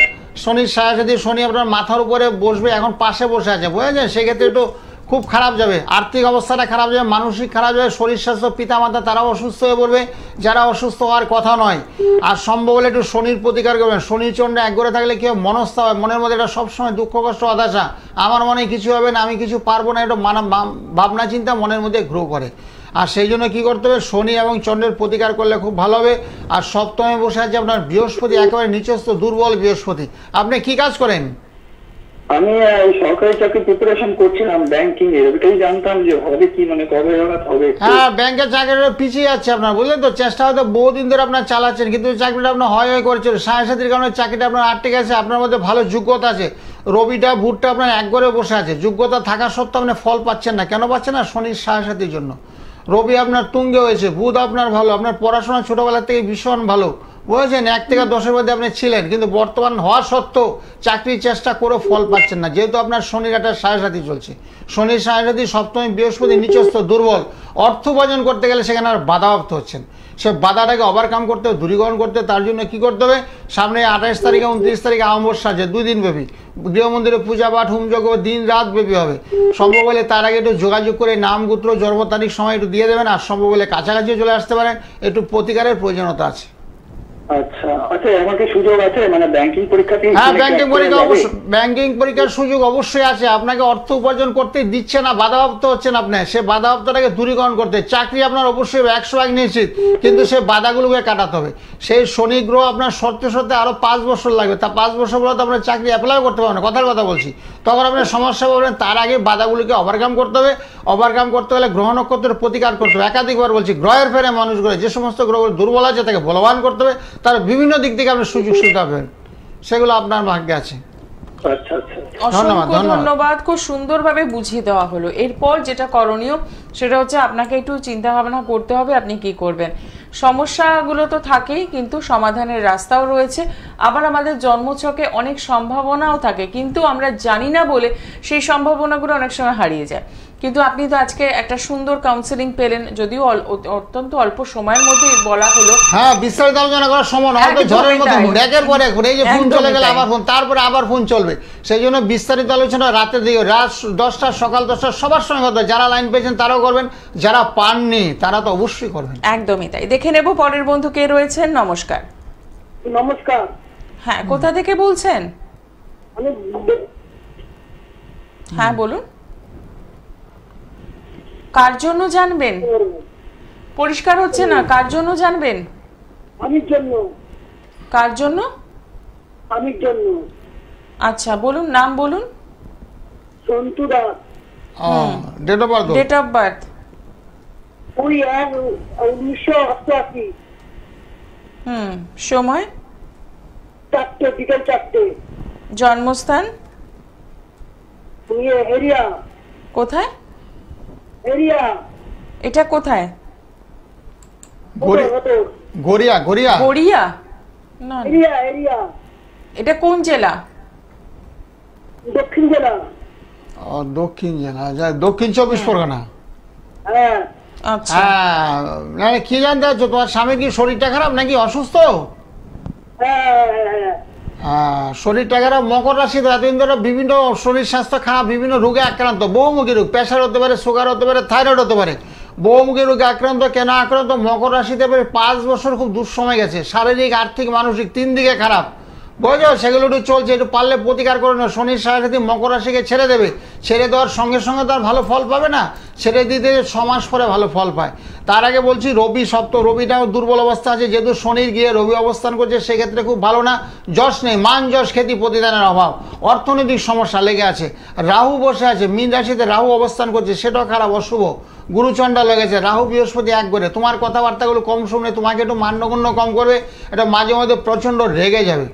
শনির সাড়ে শনি আপনার মাথার উপরে বসবে, এখন পাশে বসে আছে, বুঝেছেন? সেক্ষেত্রে একটু খুব খারাপ যাবে, আর্থিক অবস্থাটা খারাপ যাবে, মানসিক খারাপ যাবে, শরীর স্বাস্থ্য পিতামাতা তারাও অসুস্থ হয়ে পড়বে, যারা অসুস্থ হওয়ার কথা নয়। আর সম্ভব হলে একটু শনির প্রতিকার করবেন। শনির চন্দ্রে এক ঘরে থাকলে কেউ মনস্থ হয়, মনের মধ্যে এটা সবসময় দুঃখ কষ্ট হতাশা, আমার মনে কিছু হবে না, আমি কিছু পারবো না, এটা ভাবনা চিন্তা মনের মধ্যে গ্রো করে। আর সেই জন্য কী করতে হবে, শনি এবং চন্দ্রের প্রতিকার করলে খুব ভালো হবে। আর সপ্তমে বসে আছে আপনার বৃহস্পতি, একেবারে নিচস্থ দুর্বল বৃহস্পতি। আপনি কি কাজ করেন? আমি সরকারি চাকরি প্রিপারেশন করছিলাম ব্যাংকিং এর, ওটাই জানতাম যে হবে কি, মানে কবে হবে। হ্যাঁ, ব্যাংকের চাকরিটা পিছিয়ে যাচ্ছে আপনার, বুঝলেন তো। চেষ্টা হয়তো বহুদিন ধরে আপনার চালাচ্ছেন, কিন্তু চাকরিটা আপনার হয় করেছিল, সাথীর কারণে চাকরিটা আপনার আটকে গেছে। আপনার মধ্যে ভালো যোগ্যতা আছে, রবিটা ভুটটা আপনার এক ঘরে বসে আছে, যোগ্যতা থাকা সত্ত্বেও আপনি ফল পাচ্ছেন না। কেন পাচ্ছেন না? শনির সাথীর জন্য। রবি আপনার তুঙ্গে হয়েছে, বুধ আপনার ভালো, আপনার পড়াশোনা ছোটবেলা থেকে ভীষণ ভালো, বুঝেছেন। 1 থেকে 10-এর মধ্যে আপনি ছিলেন, কিন্তু বর্তমান হওয়া সত্ত্বেও চাকরির চেষ্টা করে ফল পাচ্ছেন না, যেহেতু আপনার শনির একটা সাথী চলছে। শনির সাথী সপ্তমী বৃহস্পতি নিচস্থ দুর্বল। অর্থ উপার্জন করতে গেলে সেখানে আর বাধাপ্রাপ্ত হচ্ছেন। সে বাধাটাকে ওভারকাম করতে হবে, দূরীকরণ করতে হবে। তার জন্য কী করতে হবে, সামনে 28 তারিখে 29 তারিখে অমাবস্যা আছে, 2 দিন ব্যাপী গৃহ মন্দিরে পূজা পাঠ হোমযজ্ঞ দিন রাত ব্যাপী হবে। সম্ভব হলে তার আগে একটু যোগাযোগ করে নাম গোত্র জন্ম তারিখ সময় একটু দিয়ে দেবেন। আর সম্ভব হলে কাছাকাছিও চলে আসতে পারেন, একটু প্রতিকারের প্রয়োজনীয়তা আছে। আচ্ছা আচ্ছা, আমাকে সুযোগ আছে মানে ব্যাংকিং পরীক্ষাতে? হ্যাঁ, ব্যাংকিং পরীক্ষার সুযোগ অবশ্যই আছে। আপনাকে অর্থ উপার্জন করতে দিচ্ছে না, বাধাপ্রাপ্ত হচ্ছেন আপনি, সে বাধাপ্রাপ্তটাকে দূরীকরণ করতে। চাকরি আপনার অবশ্যই 100% নিশ্চিত, কিন্তু সে বাধাগুলোকে কাটাতে হবে। সেই শনি গ্রহ আপনার সরতে আরো 5 বছর লাগবে, তা 5 বছর পরে তো আপনার চাকরি অ্যাপ্লাই করতে পারবেন না, কথার কথা বলছি। তখন আপনার সমস্যা পাবেন, তার আগে বাধাগুলোকে ওভারকাম করতে হবে। ওভারকাম করতে হলে গ্রহ নক্ষত্রের প্রতিকার করতে হবে। একাধিকবার বলছি, গ্রহের ফেরে মানুষগুলো যে সমস্ত গ্রহগুলো দুর্বল আছে তাকে বলবান করতে হবে, তার বিভিন্ন দিক থেকে আপনি সুযোগ সুবিধা পাবেন, সেগুলো আপনার ভাগ্যে আছে। ধন্যবাদ, খুব সুন্দরভাবে বুঝিয়ে দেওয়া হলো। এরপর যেটা করণীয় সেটা হচ্ছে আপনাকে একটু চিন্তা ভাবনা করতে হবে আপনি কি করবেন। সমস্যাগুলো তো থাকেই, কিন্তু সমাধানের রাস্তাও রয়েছে। আবার আমাদের জন্মছকে অনেক সম্ভাবনাও থাকে, কিন্তু আমরা জানি না বলে সেই সম্ভাবনাগুলো অনেক সময় হারিয়ে যায়। কিন্তু আপনি তো আজকে একটা সুন্দর কাউন্সেলিং পেলেন, যদিও অত্যন্ত অল্প সময়ের মধ্যে বলা হলো। হ্যাঁ, বিস্তারিত আলোচনা করার সময় না, হয়তো ঝড়ের মতো একের পর এক, এই যে ফোন চলে গেলে আবার ফোন, তারপরে আবার ফোন চলবে। সেই জন্য বিস্তারিত আলোচনা রাতের দিকে, রাত 10টা সকাল 10টা সবার সঙ্গে কথা। যারা লাইন পেয়েছেন তারাও করবেন, যারা পাননি তারা তো অবশ্যই করবেন। একদমই তাই। দেখে নেব পরের বন্ধু কে রয়েছেন। নমস্কার। নমস্কার। হ্যাঁ, কোথা থেকে বলছেন? হ্যাঁ বলুন, কার জন্য জানবেন? পরিষ্কার হচ্ছে না, কার জন্য জানবেন? আমির জন্য। কার জন্য? আমির জন্য। আচ্ছা বলুন, নাম বলুন। Santu Das. Date of birth? Date of birth 1988। সময়? 4টে, বিকেল 4টে। জন্মস্থান? হেরিয়া। কোথায়? হেরিয়া। এটা কোথায়? গড়িয়া। গড়িয়া? গড়িয়া না, হেরিয়া। হেরিয়া এটা কোন জেলা? দক্ষিণ জেলা। দক্ষিণ জেলা, দক্ষিণ 24 পরগনা। হ্যাঁ। আচ্ছা, হ্যাঁ, কি জানতে চাচ্ছো? তোমার স্বামীর কি শরীরটা খারাপ নাকি অসুস্থ? শরীরটা খারাপ, মকর রাশি, এতদিন ধরে বিভিন্ন শরীর স্বাস্থ্য খারাপ, বিভিন্ন রোগে আক্রান্ত, বহুমুখী রোগ, প্রেশার হতে পারে, সুগার হতে পারে, থাইরয়েড হতে পারে, বহুমুখী রোগে আক্রান্ত। কেন আক্রান্ত? মকর রাশিতে 5 বছর খুব দুঃসময় গেছে, শারীরিক আর্থিক মানসিক 3 দিকে খারাপ, বুঝছো? সেগুলো একটু চলছে, একটু পারলে প্রতিকার করে না। শনির সাথে মকর রাশিকে ছেড়ে দেবে, ছেড়ে দেওয়ার সঙ্গে সঙ্গে তো আর ভালো ফল পাবে না, ছেড়ে দিতে 6 মাস পরে ভালো ফল পায়। তার আগে বলছি, রবি রবিটাও দুর্বল অবস্থা আছে, যেহেতু শনির গিয়ে রবি অবস্থান করছে, সেক্ষেত্রে খুব ভালো না। যশ নেই, মান যশ খ্যাতি প্রতিদানের অভাব, অর্থনৈতিক সমস্যা লেগে আছে। রাহু বসে আছে মীন রাশিতে, রাহু অবস্থান করছে, সেটাও খারাপ, অশুভ। গুরুচণ্ডা লেগেছে, রাহু বৃহস্পতি এক করে। তোমার কথাবার্তাগুলো কম শুনে তোমাকে একটু মান্যগণ্য কম করবে, এটা মাঝে মাঝে প্রচণ্ড রেগে যাবে।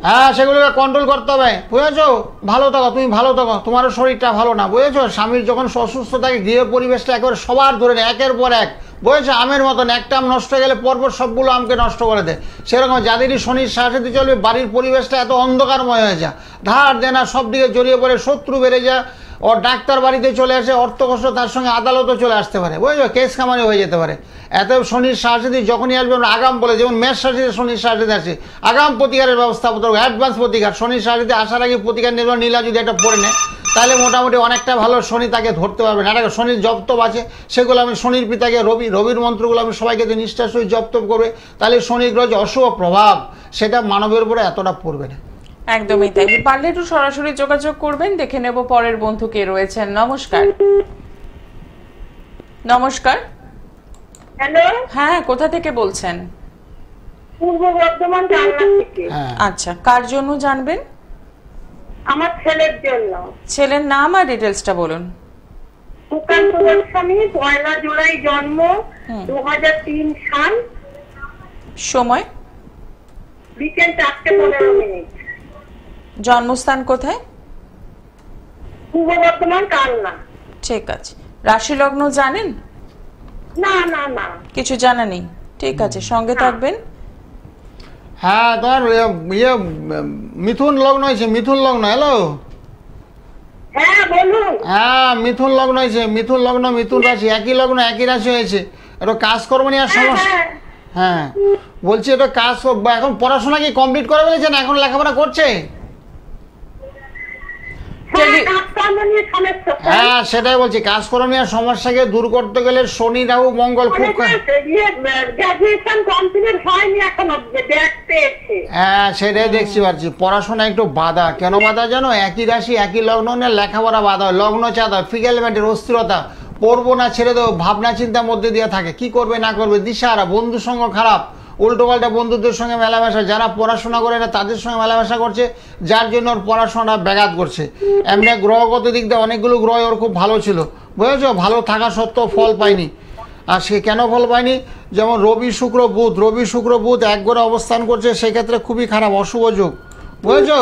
হ্যাঁ, সেগুলোকে কন্ট্রোল করতে হবে, বুঝেছো? ভালো থাকো, তুমি ভালো থাকো, তোমারও শরীরটা ভালো না, বুঝেছো? স্বামীর যখন অসুস্থ থাকে গৃহ পরিবেশটা একেবারে সবার ধরে নেয়, একের পর এক, বুঝেছো? আমের মতন একটা আম নষ্ট হয়ে গেলে পরপর সবগুলো আমকে নষ্ট করে দেয়। সেরকম যাদেরই শনির সাথে চলবে, বাড়ির পরিবেশটা এত অন্ধকারময় হয়ে যায়, ধার দেনা সব দিকে জড়িয়ে পড়ে, শত্রু বেড়ে যায়, ও ডাক্তার বাড়িতে চলে আসে, অর্থ কষ্ট, তার সঙ্গে আদালতও চলে আসতে পারে, বুঝেছো? কেস কামারি হয়ে যেতে পারে। এত শনির সাথে যখনই আসবে আমরা আগাম বলে, যেমন মেষ রাশিতে শনির সাথে আসে, আগাম প্রতিকারের ব্যবস্থা করতে হবে, অ্যাডভান্স প্রতিকার। শনির সাথে আসার আগে প্রতিকার নির্ভর নীলা যদি একটা পড়ে নেয়, তাহলে মোটামুটি অনেকটা ভালো শনি তাকে ধরতে পারবে না। আর শনির জপ আছে সেগুলো আমি শনির পিতাকে রবির মন্ত্রগুলো আমি সবাইকে নিষ্ঠার সহিত জপ করবে, তাহলে শনি গ্রহ যে অশুভ প্রভাব সেটা মানবের উপরে এতটা পড়বে না। একদমই তাই। পারলে একটু সরাসরি যোগাযোগ করবেন। দেখে নেব পরের বন্ধু কে রয়েছেন। নমস্কার। নমস্কার। হ্যালো, হ্যাঁ, কোথা থেকে বলছেন? পূর্ব বর্ধমান জানলা থেকে। আচ্ছা, কার জন্য জানবেন? আমার ছেলের জন্য। ছেলের নাম আর ডিটেলসটা বলুন। সুকান্ত গোস্বামী, 1 জুলাই জন্ম, 2003 সাল, সময় বিকেল 4:15। জন্মস্থান কোথায়? পূর্ব বর্ধমান কালনা। ঠিক আছে। রাশি লগ্ন জানেন? না না না, কিছু জানা নেই। ঠিক আছে, সঙ্গে থাকবেন। হ্যাঁ, তোমার মিথুন লগ্ন হয়েছে, মিথুন লগ্ন। হ্যালো, হ্যাঁ বলুন। হ্যাঁ, মিথুন লগ্ন হয়েছে, মিথুন লগ্ন মিথুন রাশি, একই লগ্ন একই রাশি হয়েছে। একটু কাজকর্ম নিয়ে সমস্যা। হ্যাঁ, বলছি এটা কাজ, এখন পড়াশোনা কি কমপ্লিট করে ফেলেছেন, এখন লেখাপড়া করছে? হ্যাঁ, সেটাই বলছি, কাজকর্ম নিয়ে সমস্যাকে দূর করতে গেলে শনি রাহু মঙ্গল খুব হ্যাঁ সেটাই দেখছি পাচ্ছি। পড়াশোনা একটু বাধা, কেন বাধা জানো? একই রাশি একই লগ্ন নিয়ে লেখাপড়া বাধা, লগ্ন চাঁদা, ফিগেলমেন্টের অস্থিরতা, পড়বো না ছেড়ে দেবো ভাবনা চিন্তার মধ্যে দিয়ে থাকে, কি করবে না করবে দিশাহারা, বন্ধুর সঙ্গ খারাপ, উল্টোপাল্টা বন্ধুদের সঙ্গে মেলামেশা, যারা পড়াশোনা করে না তাদের সঙ্গে মেলামেশা করছে, যার জন্য ওর পড়াশোনাটা ব্যাঘাত করছে। এমনি গ্রহগত দিক দিয়ে অনেকগুলো গ্রহ ওর খুব ভালো ছিল, বুঝেছো, ভালো থাকা সত্ত্বেও ফল পায়নি। আর সে কেন ফল পায়নি? যেমন রবি শুক্র বুধ এক ঘরে অবস্থান করছে, সেক্ষেত্রে খুবই খারাপ, অশুভ যোগ, বুঝেছো,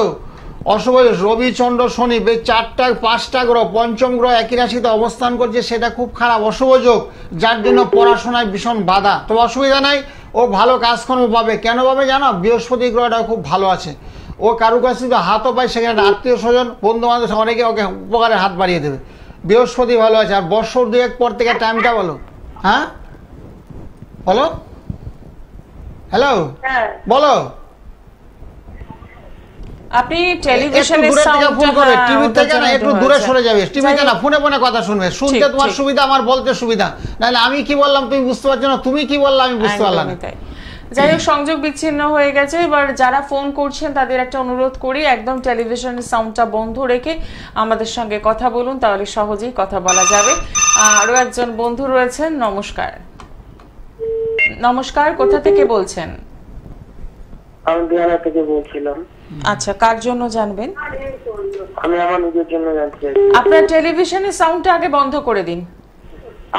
অশুভ যোগ। রবি চন্দ্র শনি, 4-5টা গ্রহ, পঞ্চম গ্রহ একই রাশিতে অবস্থান করছে, সেটা খুব খারাপ, অশুভ যোগ, যার জন্য পড়াশোনায় ভীষণ বাধা। তো অসুবিধা নাই, ও ভালো কাজকর্ম পাবে। কেন পাবে জানো? বৃহস্পতি গ্রহটা খুব ভালো আছে, ও কারু কাছে হাতও পায়, সেখানে আত্মীয় স্বজন বন্ধু বান্ধব অনেকে ওকে উপকারের হাত বাড়িয়ে দেবে। বৃহস্পতি ভালো আছে। আর বছর 2 পর থেকে টাইমটা বলো। হ্যাঁ বলো, হ্যালো বলো। আপনি টেলিভিশনে ফোন করবে, টিভি থেকে না একটু দূরে সরে যাবে, টিভিতে না, ফোনে ফোনে কথা শুনবে, শুনতে তোমার সুবিধা, আমার বলতে সুবিধা, নাহলে আমি কি বললাম তুমি বুঝতে পারছো না, তুমি কি বললাম আমি বুঝতে পারলাম না। যাই হোক, সংযোগ বিচ্ছিন্ন হয়ে গেছে। এবার যারা ফোন করছেন তাদের একটা অনুরোধ করি, একদম টেলিভিশনের সাউন্ডটা বন্ধ রেখে আমাদের সঙ্গে কথা বলুন, তাহলে সহজেই কথা বলা যাবে। আরো একজন বন্ধু রয়েছেন। নমস্কার। নমস্কার, কোথা থেকে বলছেন? আমি বিহার থেকে বলছিলাম। আচ্ছা, কার জন্য জানবেন? আমি আমার নিজের জন্য জানতে চাই। আপনার টেলিভিশনের সাউন্ডটা আগে বন্ধ করে দিন।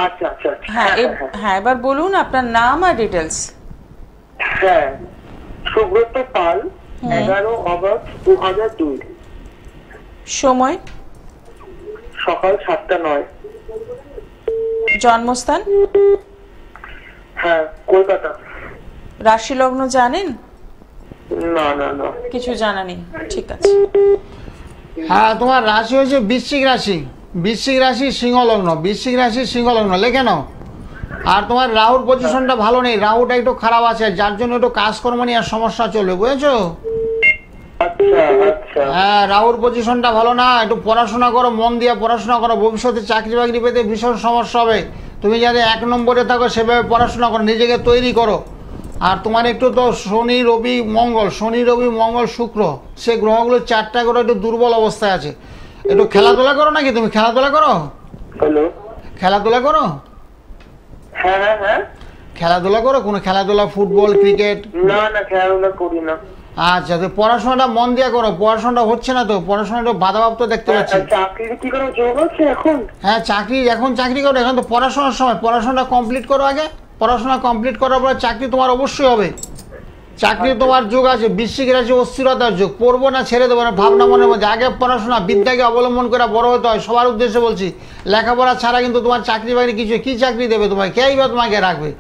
আচ্ছা আচ্ছা। হ্যাঁ হ্যাঁ, এবার বলুন আপনার নাম আর ডিটেলস। হ্যাঁ, সুব্রত পাল, 11 অগস্ট 2002। সময় সকাল 7:09। জন্মস্থান? হ্যাঁ, কলকাতা। রাশি লগ্ন জানেন? না না না, কিছু জানা নেই। ঠিক আছে। হ্যাঁ, তোমার রাশি হচ্ছে বৃশ্চিক রাশি, বৃশ্চিক রাশি সিংহ লগ্ন, বৃশ্চিক রাশি সিংহ লগ্ন লিখে নাও। আর তোমার রাহুর পজিশনটা ভালো নেই, রাহুটা একটু খারাপ আছে, যার জন্য একটু কাজকর্ম নিয়ে সমস্যা চলবে, বুঝেছো? হ্যাঁ, রাহুর পজিশনটা ভালো না, একটু পড়াশোনা করো, মন দিয়ে পড়াশোনা করো, ভবিষ্যতে চাকরি বাকরি পেতে ভীষণ সমস্যা হবে। তুমি যাতে 1 নম্বরে থাকো সেভাবে পড়াশোনা করো, নিজেকে তৈরি করো। আর তোমার একটু তো শনি রবি মঙ্গল শুক্র, সে গ্রহগুলো 4টা গ্রহ একটু দুর্বল অবস্থায় আছে। একটু খেলাধুলা করো নাকি? তুমি খেলাধুলা করো? হ্যালো, খেলাধুলা করো? হ্যাঁ হ্যাঁ হ্যাঁ, খেলাধুলা করো? কোনো খেলাধুলা, ফুটবল, ক্রিকেট? না না, খেলাধুলা করি না। আচ্ছা, তো পড়াশোনাটা মন দিয়ে করো, পড়াশোনাটা হচ্ছে না তো, পড়াশোনাটা বাধাপ্রাপ্ত দেখতে পাচ্ছি। চাকরির কি কোনো যোগ আছে এখন? হ্যাঁ, চাকরি করো, এখন তো পড়াশোনার সময়, পড়াশোনাটা কমপ্লিট করো আগে, পড়াশোনা কমপ্লিট করার পরে চাকরি তোমার অবশ্যই হবে। চাকরি তোমার যোগ আছে, বৃশ্চিক রাশি অস্থিরতার যোগ, পড়বো না ছেড়ে দেবো না ভাবনা মনের মধ্যে। আগে পড়াশোনা, বিদ্যাকে অবলম্বন করে বড় হতে হয়, সবার উদ্দেশ্যে বলছি। লেখাপড়া ছাড়া কিন্তু তোমার চাকরি বাকরি কিছু, কি চাকরি দেবে তোমায়, কেই বা তোমাকে রাখবে?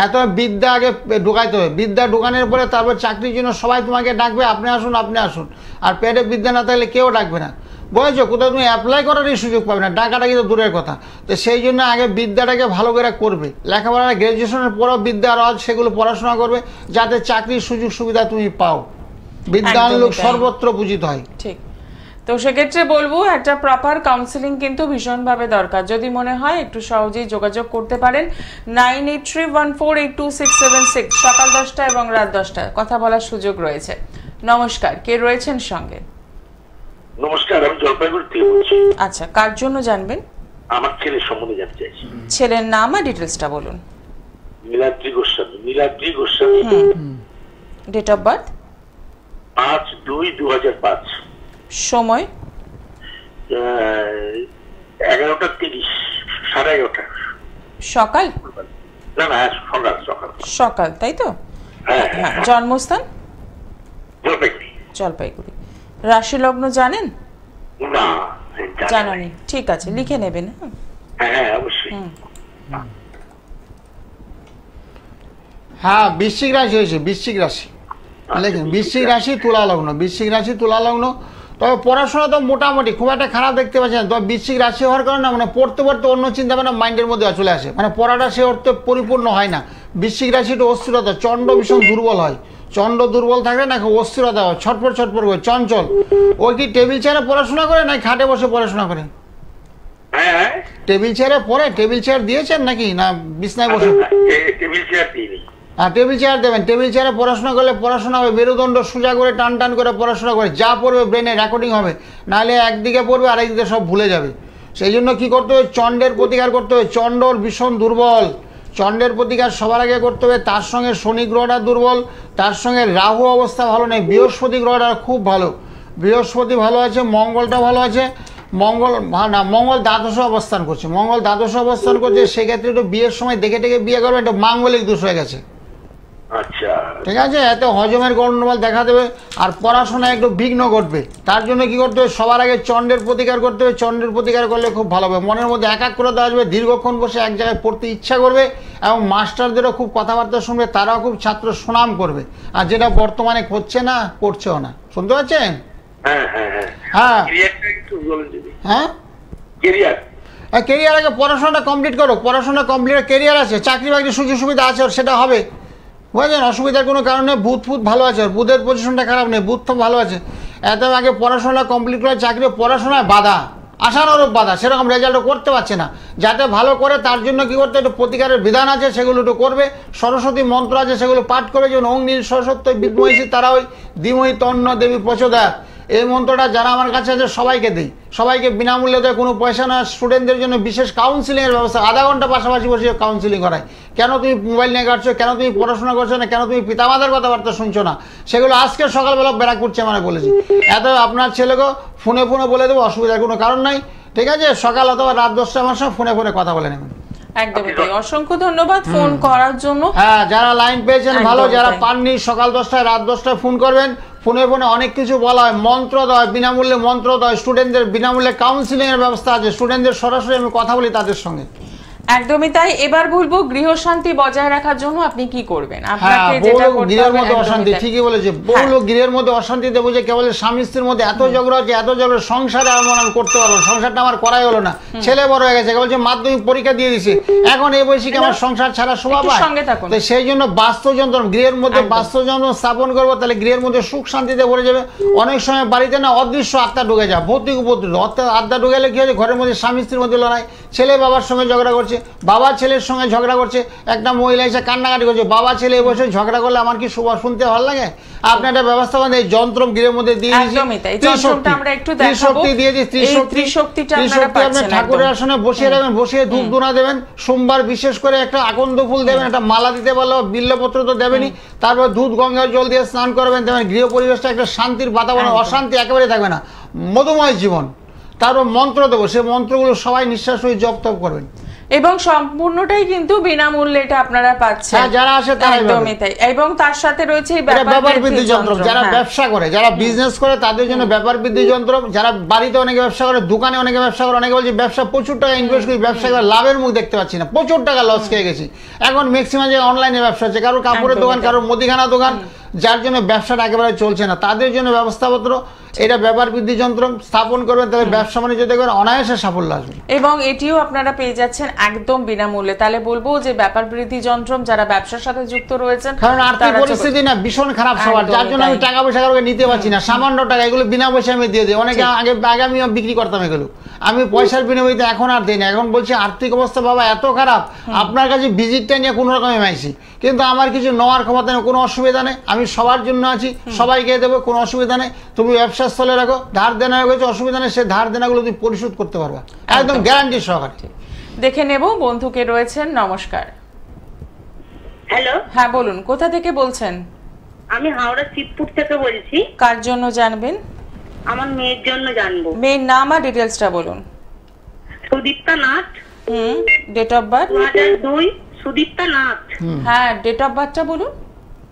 এত বিদ্যা আগে ঢোকাইতে হবে, বিদ্যা ঢোকানোর পরে তারপর চাকরির জন্য সবাই তোমাকে ডাকবে, আপনি আসুন আপনি আসুন। আর পেটে বিদ্যা না থাকলে কেউ ডাকবে না, বুঝেছো? কোথাও তুমি অ্যাপ্লাই করারই সুযোগ পাবে না, ডাকাটা কিন্তু দূরের কথা। তো সেই জন্য আগে বিদ্যাটাকে ভালো করে করবে, লেখাপড়া গ্র্যাজুয়েশনের পরও বিদ্যা আর সেগুলো পড়াশোনা করবে, যাতে চাকরির সুযোগ সুবিধা তুমি পাও। বিদ্যান লোক সর্বত্র পূজিত হয়। ঠিক। তো সেক্ষেত্রে বলবো একটা প্রপার কাউন্সিলিং কিন্তু ভীষণভাবে দরকার। যদি মনে হয় একটু সহজেই যোগাযোগ করতে পারেন 9831482676 সকাল 10টা এবং রাত 10টা কথা বলার সুযোগ রয়েছে। নমস্কার, কে রয়েছেন সঙ্গে? নমস্কার, আমি জলপাইগুড়ি থেকে বলছি। আচ্ছা, কার জন্য জানবেন? আমার ছেলের সম্বন্ধে জানতে চাইছি। ছেলের নাম আর ডিটেলসটা বলুন। Niladri Goswami. Date of birth 5/2/2005। সময় 11:30, 11:30। সকাল? না সকাল। সকাল, তাই তো? হ্যাঁ। জন্মস্থান? জলপাইগুড়ি। রাশি লগ্ন জানেন? না, জানা নেই। ঠিক আছে, লিখে নেবেন। হ্যাঁ অবশ্যই। হ্যাঁ, বৃশ্চিক রাশি হয়েছে, বৃশ্চিক রাশি লেখেন। বৃশ্চিক রাশি তুলা লগ্ন, বৃশ্চিক রাশি তুলা লগ্ন। তবে পড়াশোনা তো মোটামুটি খুব একটা খারাপ দেখতে পাচ্ছি না। তবে বৃশ্চিক রাশি হওয়ার কারণে মানে পড়তে অন্য চিন্তা ভাবনা মাইন্ডের মধ্যে চলে আসে, মানে পড়াটা সে অর্থে পরিপূর্ণ হয় না। বৃশ্চিক রাশি একটু অস্থিরতা, চন্ড ভীষণ দুর্বল হয়। চন্ড দুর্বল থাকলে না অস্থিরতা হয়, ছটফট করে চঞ্চল। ওই কি টেবিল চেয়ারে পড়াশোনা করে না খাটে বসে পড়াশোনা করে? টেবিল চেয়ারে পড়ে? টেবিল চেয়ার দিয়েছেন নাকি না বিছনায় বসে? টেবিল চেয়ার দিইনি। আর টেবিল চেয়ার দেবেন। টেবিল চেয়ারে পড়াশোনা করলে পড়াশোনা হবে, মেরুদণ্ড সোজা করে টান করে পড়াশোনা করে যা পড়বে ব্রেনে রেকর্ডিং হবে, নাহলে একদিকে পড়বে আরেকদিকে সব ভুলে যাবে। সেই জন্য কী করতে হবে, চণ্ডের প্রতিকার করতে হবে। চণ্ডর ভীষণ দুর্বল, চণ্ডের প্রতিকার সবার আগে করতে হবে। তার সঙ্গে শনি গ্রহটা দুর্বল, তার সঙ্গে রাহু অবস্থা ভালো নেই। বৃহস্পতি গ্রহটা খুব ভালো, বৃহস্পতি ভালো আছে, মঙ্গলটা ভালো আছে। মঙ্গল দ্বাদশে অবস্থান করছে, মঙ্গল দ্বাদশে অবস্থান করছে। সেক্ষেত্রে একটু বিয়ের সময় দেখে বিয়ে করবে, একটু মাঙ্গলিক দোষ হয়ে গেছে। আচ্ছা, ঠিক আছে, এতে হজমের গণ্ডগোল দেখা দেবে আর পড়াশোনায় একটু বিঘ্ন ঘটবে। তার জন্য কি করতে হবে, সবার আগে চণ্ডের প্রতিকার করতে হবে। চণ্ডের প্রতিকার করলে খুব ভালো হবে, মনের মধ্যে একাগ্রতা আসবে, দীর্ঘক্ষণ বসে এক জায়গায় পড়তে ইচ্ছা করবে এবং মাস্টারদেরও খুব কথাবার্তা শুনবে, তারাও খুব ছাত্র সুনাম করবে। আর যেটা বর্তমানে করছে না, করছেও না। শুনতে পাচ্ছেন? হ্যাঁ, কেরিয়ার আগে পড়াশোনাটা কমপ্লিট করো। পড়াশোনা কমপ্লিট, কেরিয়ার আছে, চাকরি বাকরি সুযোগ সুবিধা আছে, সেটা হবে, বুঝলেন? অসুবিধার কোনো কারণে বুধ ভালো আছে, বুধের পজিশনটা খারাপ নেই, বুধ তো ভালো আছে। এত আগে পড়াশোনা কমপ্লিট করে চাকরি, পড়াশোনায় বাধা, আশানুরূপ বাধা, সেরকম রেজাল্টও করতে পারছে না। যাতে ভালো করে তার জন্য কি করতে, একটু প্রতিকারের বিধান আছে, সেগুলো একটু করবে। সরস্বতী মন্ত্র আছে, সেগুলো পাঠ করবে। যেমন ওং নীল সরস্বতী বিদ্মহী তারা ওই ধীমহি তন্ন দেবী প্রচোদয়াৎ, এই মন্ত্রটা যারা আমার কাছে আছে সবাইকে দিই, সবাইকে বিনামূল্যে দেয়, কোনো পয়সা না। স্টুডেন্টদের জন্য বিশেষ কাউন্সিলিংয়ের ব্যবস্থা, আধা ঘন্টা পাশাপাশি বসে কাউন্সিলিং করায়। কেন তুমি মোবাইল নিয়ে কাটছো, কেন তুমি পড়াশোনা করছো না, কেন তুমি পিতামাতার কথাবার্তা শুনছো না, সেগুলো আজকে সকালবেলা ব্যারাকপুর চেম্বারে বলেছি। এত আপনার ছেলেকে ফোনে বলে দেবো, অসুবিধার কোনো কারণ নাই। ঠিক আছে, সকাল অথবা রাত 10টা আমার সঙ্গে ফোনে কথা বলে নেবেন। একদমই তাই, অসংখ্য ধন্যবাদ ফোন করার জন্য। হ্যাঁ, যারা লাইন পেয়েছেন ভালো, যারা পাননি সকাল 10টায় রাত 10টায় ফোন করবেন। ফোনে অনেক কিছু বলা হয়, মন্ত্র দেওয়া হয়, বিনামূল্যে মন্ত্র দেওয়া হয়, স্টুডেন্টদের বিনামূল্যে কাউন্সিলিং এর ব্যবস্থা আছে, স্টুডেন্টদের সরাসরি আমি কথা বলি তাদের সঙ্গে। একদমই তাই। এবার বলবো গৃহ শান্তি বজায় রাখার জন্য আপনি কি করবেন? আপনাকে যেটা করতে হবে, গৃহের মধ্যে অশান্তি, ঠিকই বলেছে, বহু লোক গৃহের মধ্যে অশান্তিতে বুঝে কেবল স্বামী স্ত্রীর মধ্যে এত ঝগড়া হচ্ছে, এত ঝগড়া, সংসারে আমি করতে পারবো, সংসারটা আমার করাই হলো না। ছেলে বড় হয়ে গেছে, বলছে মাধ্যমিক পরীক্ষা দিয়ে দিছে, এখন এই বয়সে কি আমার সংসার ছাড়া শোভা পায়? তো সেই জন্য বাস্তুযন্ত্র, গৃহের মধ্যে বাস্তুযন্ত্র স্থাপন করবো, তাহলে গৃহের মধ্যে সুখ শান্তিতে ভরে যাবে। অনেক সময় বাড়িতে না অদৃশ্য আত্মা ঢুকে যায়, ভৌতিক উপদ্রব, আত্মা ঢুকে গেলে কি হয়েছে, ঘরের মধ্যে স্বামী স্ত্রীর মধ্যে লড়াই, ছেলে বাবার সঙ্গে ঝগড়া করছে, বাবা ছেলের সঙ্গে ঝগড়া করছে, একটা মহিলা এসে কান্নাকাটি করছে, বাবা ছেলে বসে ঝগড়া করলে আমার কি শুনতে ভালো লাগে? আপনি একটা ব্যবস্থা করেন, এই যন্ত্র গৃহের মধ্যে দিয়ে ঠাকুরের আসনে বসিয়ে রাখবেন, বসিয়ে ধূপ ধুনা দেবেন, সোমবার বিশেষ করে একটা আকন্দ ফুল দেবেন, একটা মালা দিতে পারলো, বিল্লপত্র তো দেবেনই, তারপর দুধ গঙ্গার জল দিয়ে স্নান করবেন, দেবেন, গৃহ পরিবেশটা একটা শান্তির বাতাবরণ, অশান্তি একেবারে থাকবে না, মধুময় জীবন। তারপর মন্ত্র দেবো, সেই মন্ত্রগুলো সবাই নিঃশ্বাস হয়ে জপ তপ করবেন এবং সম্পূর্ণটাই কিন্তু বিনামূল্যে এটা আপনারা পাচ্ছেন, যারা আসে তারা। একদমই তাই। এবং তার সাথে রয়েছে ব্যাপার বৃদ্ধি যন্ত্র, যারা ব্যবসা করে, যারা বিজনেস করে তাদের জন্য ব্যাপার বৃদ্ধি যন্ত্র, যারা বাড়িতে অনেকে ব্যবসা করে, দোকানে অনেকে ব্যবসা করে, অনেকে বলছে ব্যবসা প্রচুর টাকা ইনভেস্ট করি, ব্যবসা করে লাভের মুখ দেখতে পাচ্ছি না, প্রচুর টাকা লস খেয়ে গেছি। এখন ম্যাক্সিমাম জায়গায় অনলাইনে ব্যবসা হচ্ছে, কারোর কাপড়ের দোকান, কারোর মুদিখানা দোকান, যার জন্য ব্যবসাটা একেবারে চলছে না, তাদের জন্য ব্যবস্থাপত্র এটা ব্যাপার বৃদ্ধি যন্ত্র স্থাপন করবেন, তাহলে ব্যবসা বাণিজ্য দেখবেন অনায়াসে সাফল্য আসবে। এবং এটিও আপনারা পেয়ে যাচ্ছেন একদম বিনামূল্যে। তাহলে বলবো যে ব্যাপার বৃদ্ধি যন্ত্র যারা ব্যবসার সাথে যুক্ত রয়েছেন, কারণ আর্থিক পরিস্থিতি না ভীষণ খারাপ সবার, যার জন্য আমি টাকা পয়সা কাউকে নিতে পারছি না, সামান্য টাকা এগুলো বিনা পয়সা আমি দিয়ে দিই। অনেকে আগে আমি বিক্রি করতাম এগুলো, আমি পয়সার বিনিময়ে এখন আর দিই না। এখন বলছি আর্থিক অবস্থা বাবা এত খারাপ, আপনার কাছে ভিজিটটা নিয়ে কোনো রকমে মাইছি, কিন্তু আমার কিছু নেওয়ার ক্ষমতা নেই, কোনো অসুবিধা নেই, আমি সবার জন্য আছি, সবাইকে দেবো, কোনো অসুবিধা নেই। তুমি ব্যবসা স্থলে রাখো, ধার দেনা হয়ে গেছে অসুবিধা নেই, সে ধার দেনাগুলো তুমি পরিশোধ করতে পারবা একদম গ্যারান্টি সহকারে। দেখে নেব বন্ধুকে রয়েছেন। নমস্কার। হ্যালো, হ্যাঁ বলুন, কোথা থেকে বলছেন? আমি হাওড়া শিবপুর থেকে বলছি। কার জন্য জানবেন? আমার মেয়ের জন্য জানবো। মেয়ের নাম আর ডিটেলসটা বলুন। Sudipta Nath. Date of birth? 2002। Sudipta Nath. হ্যাঁ, ডেট অফ বার্থটা বলুন।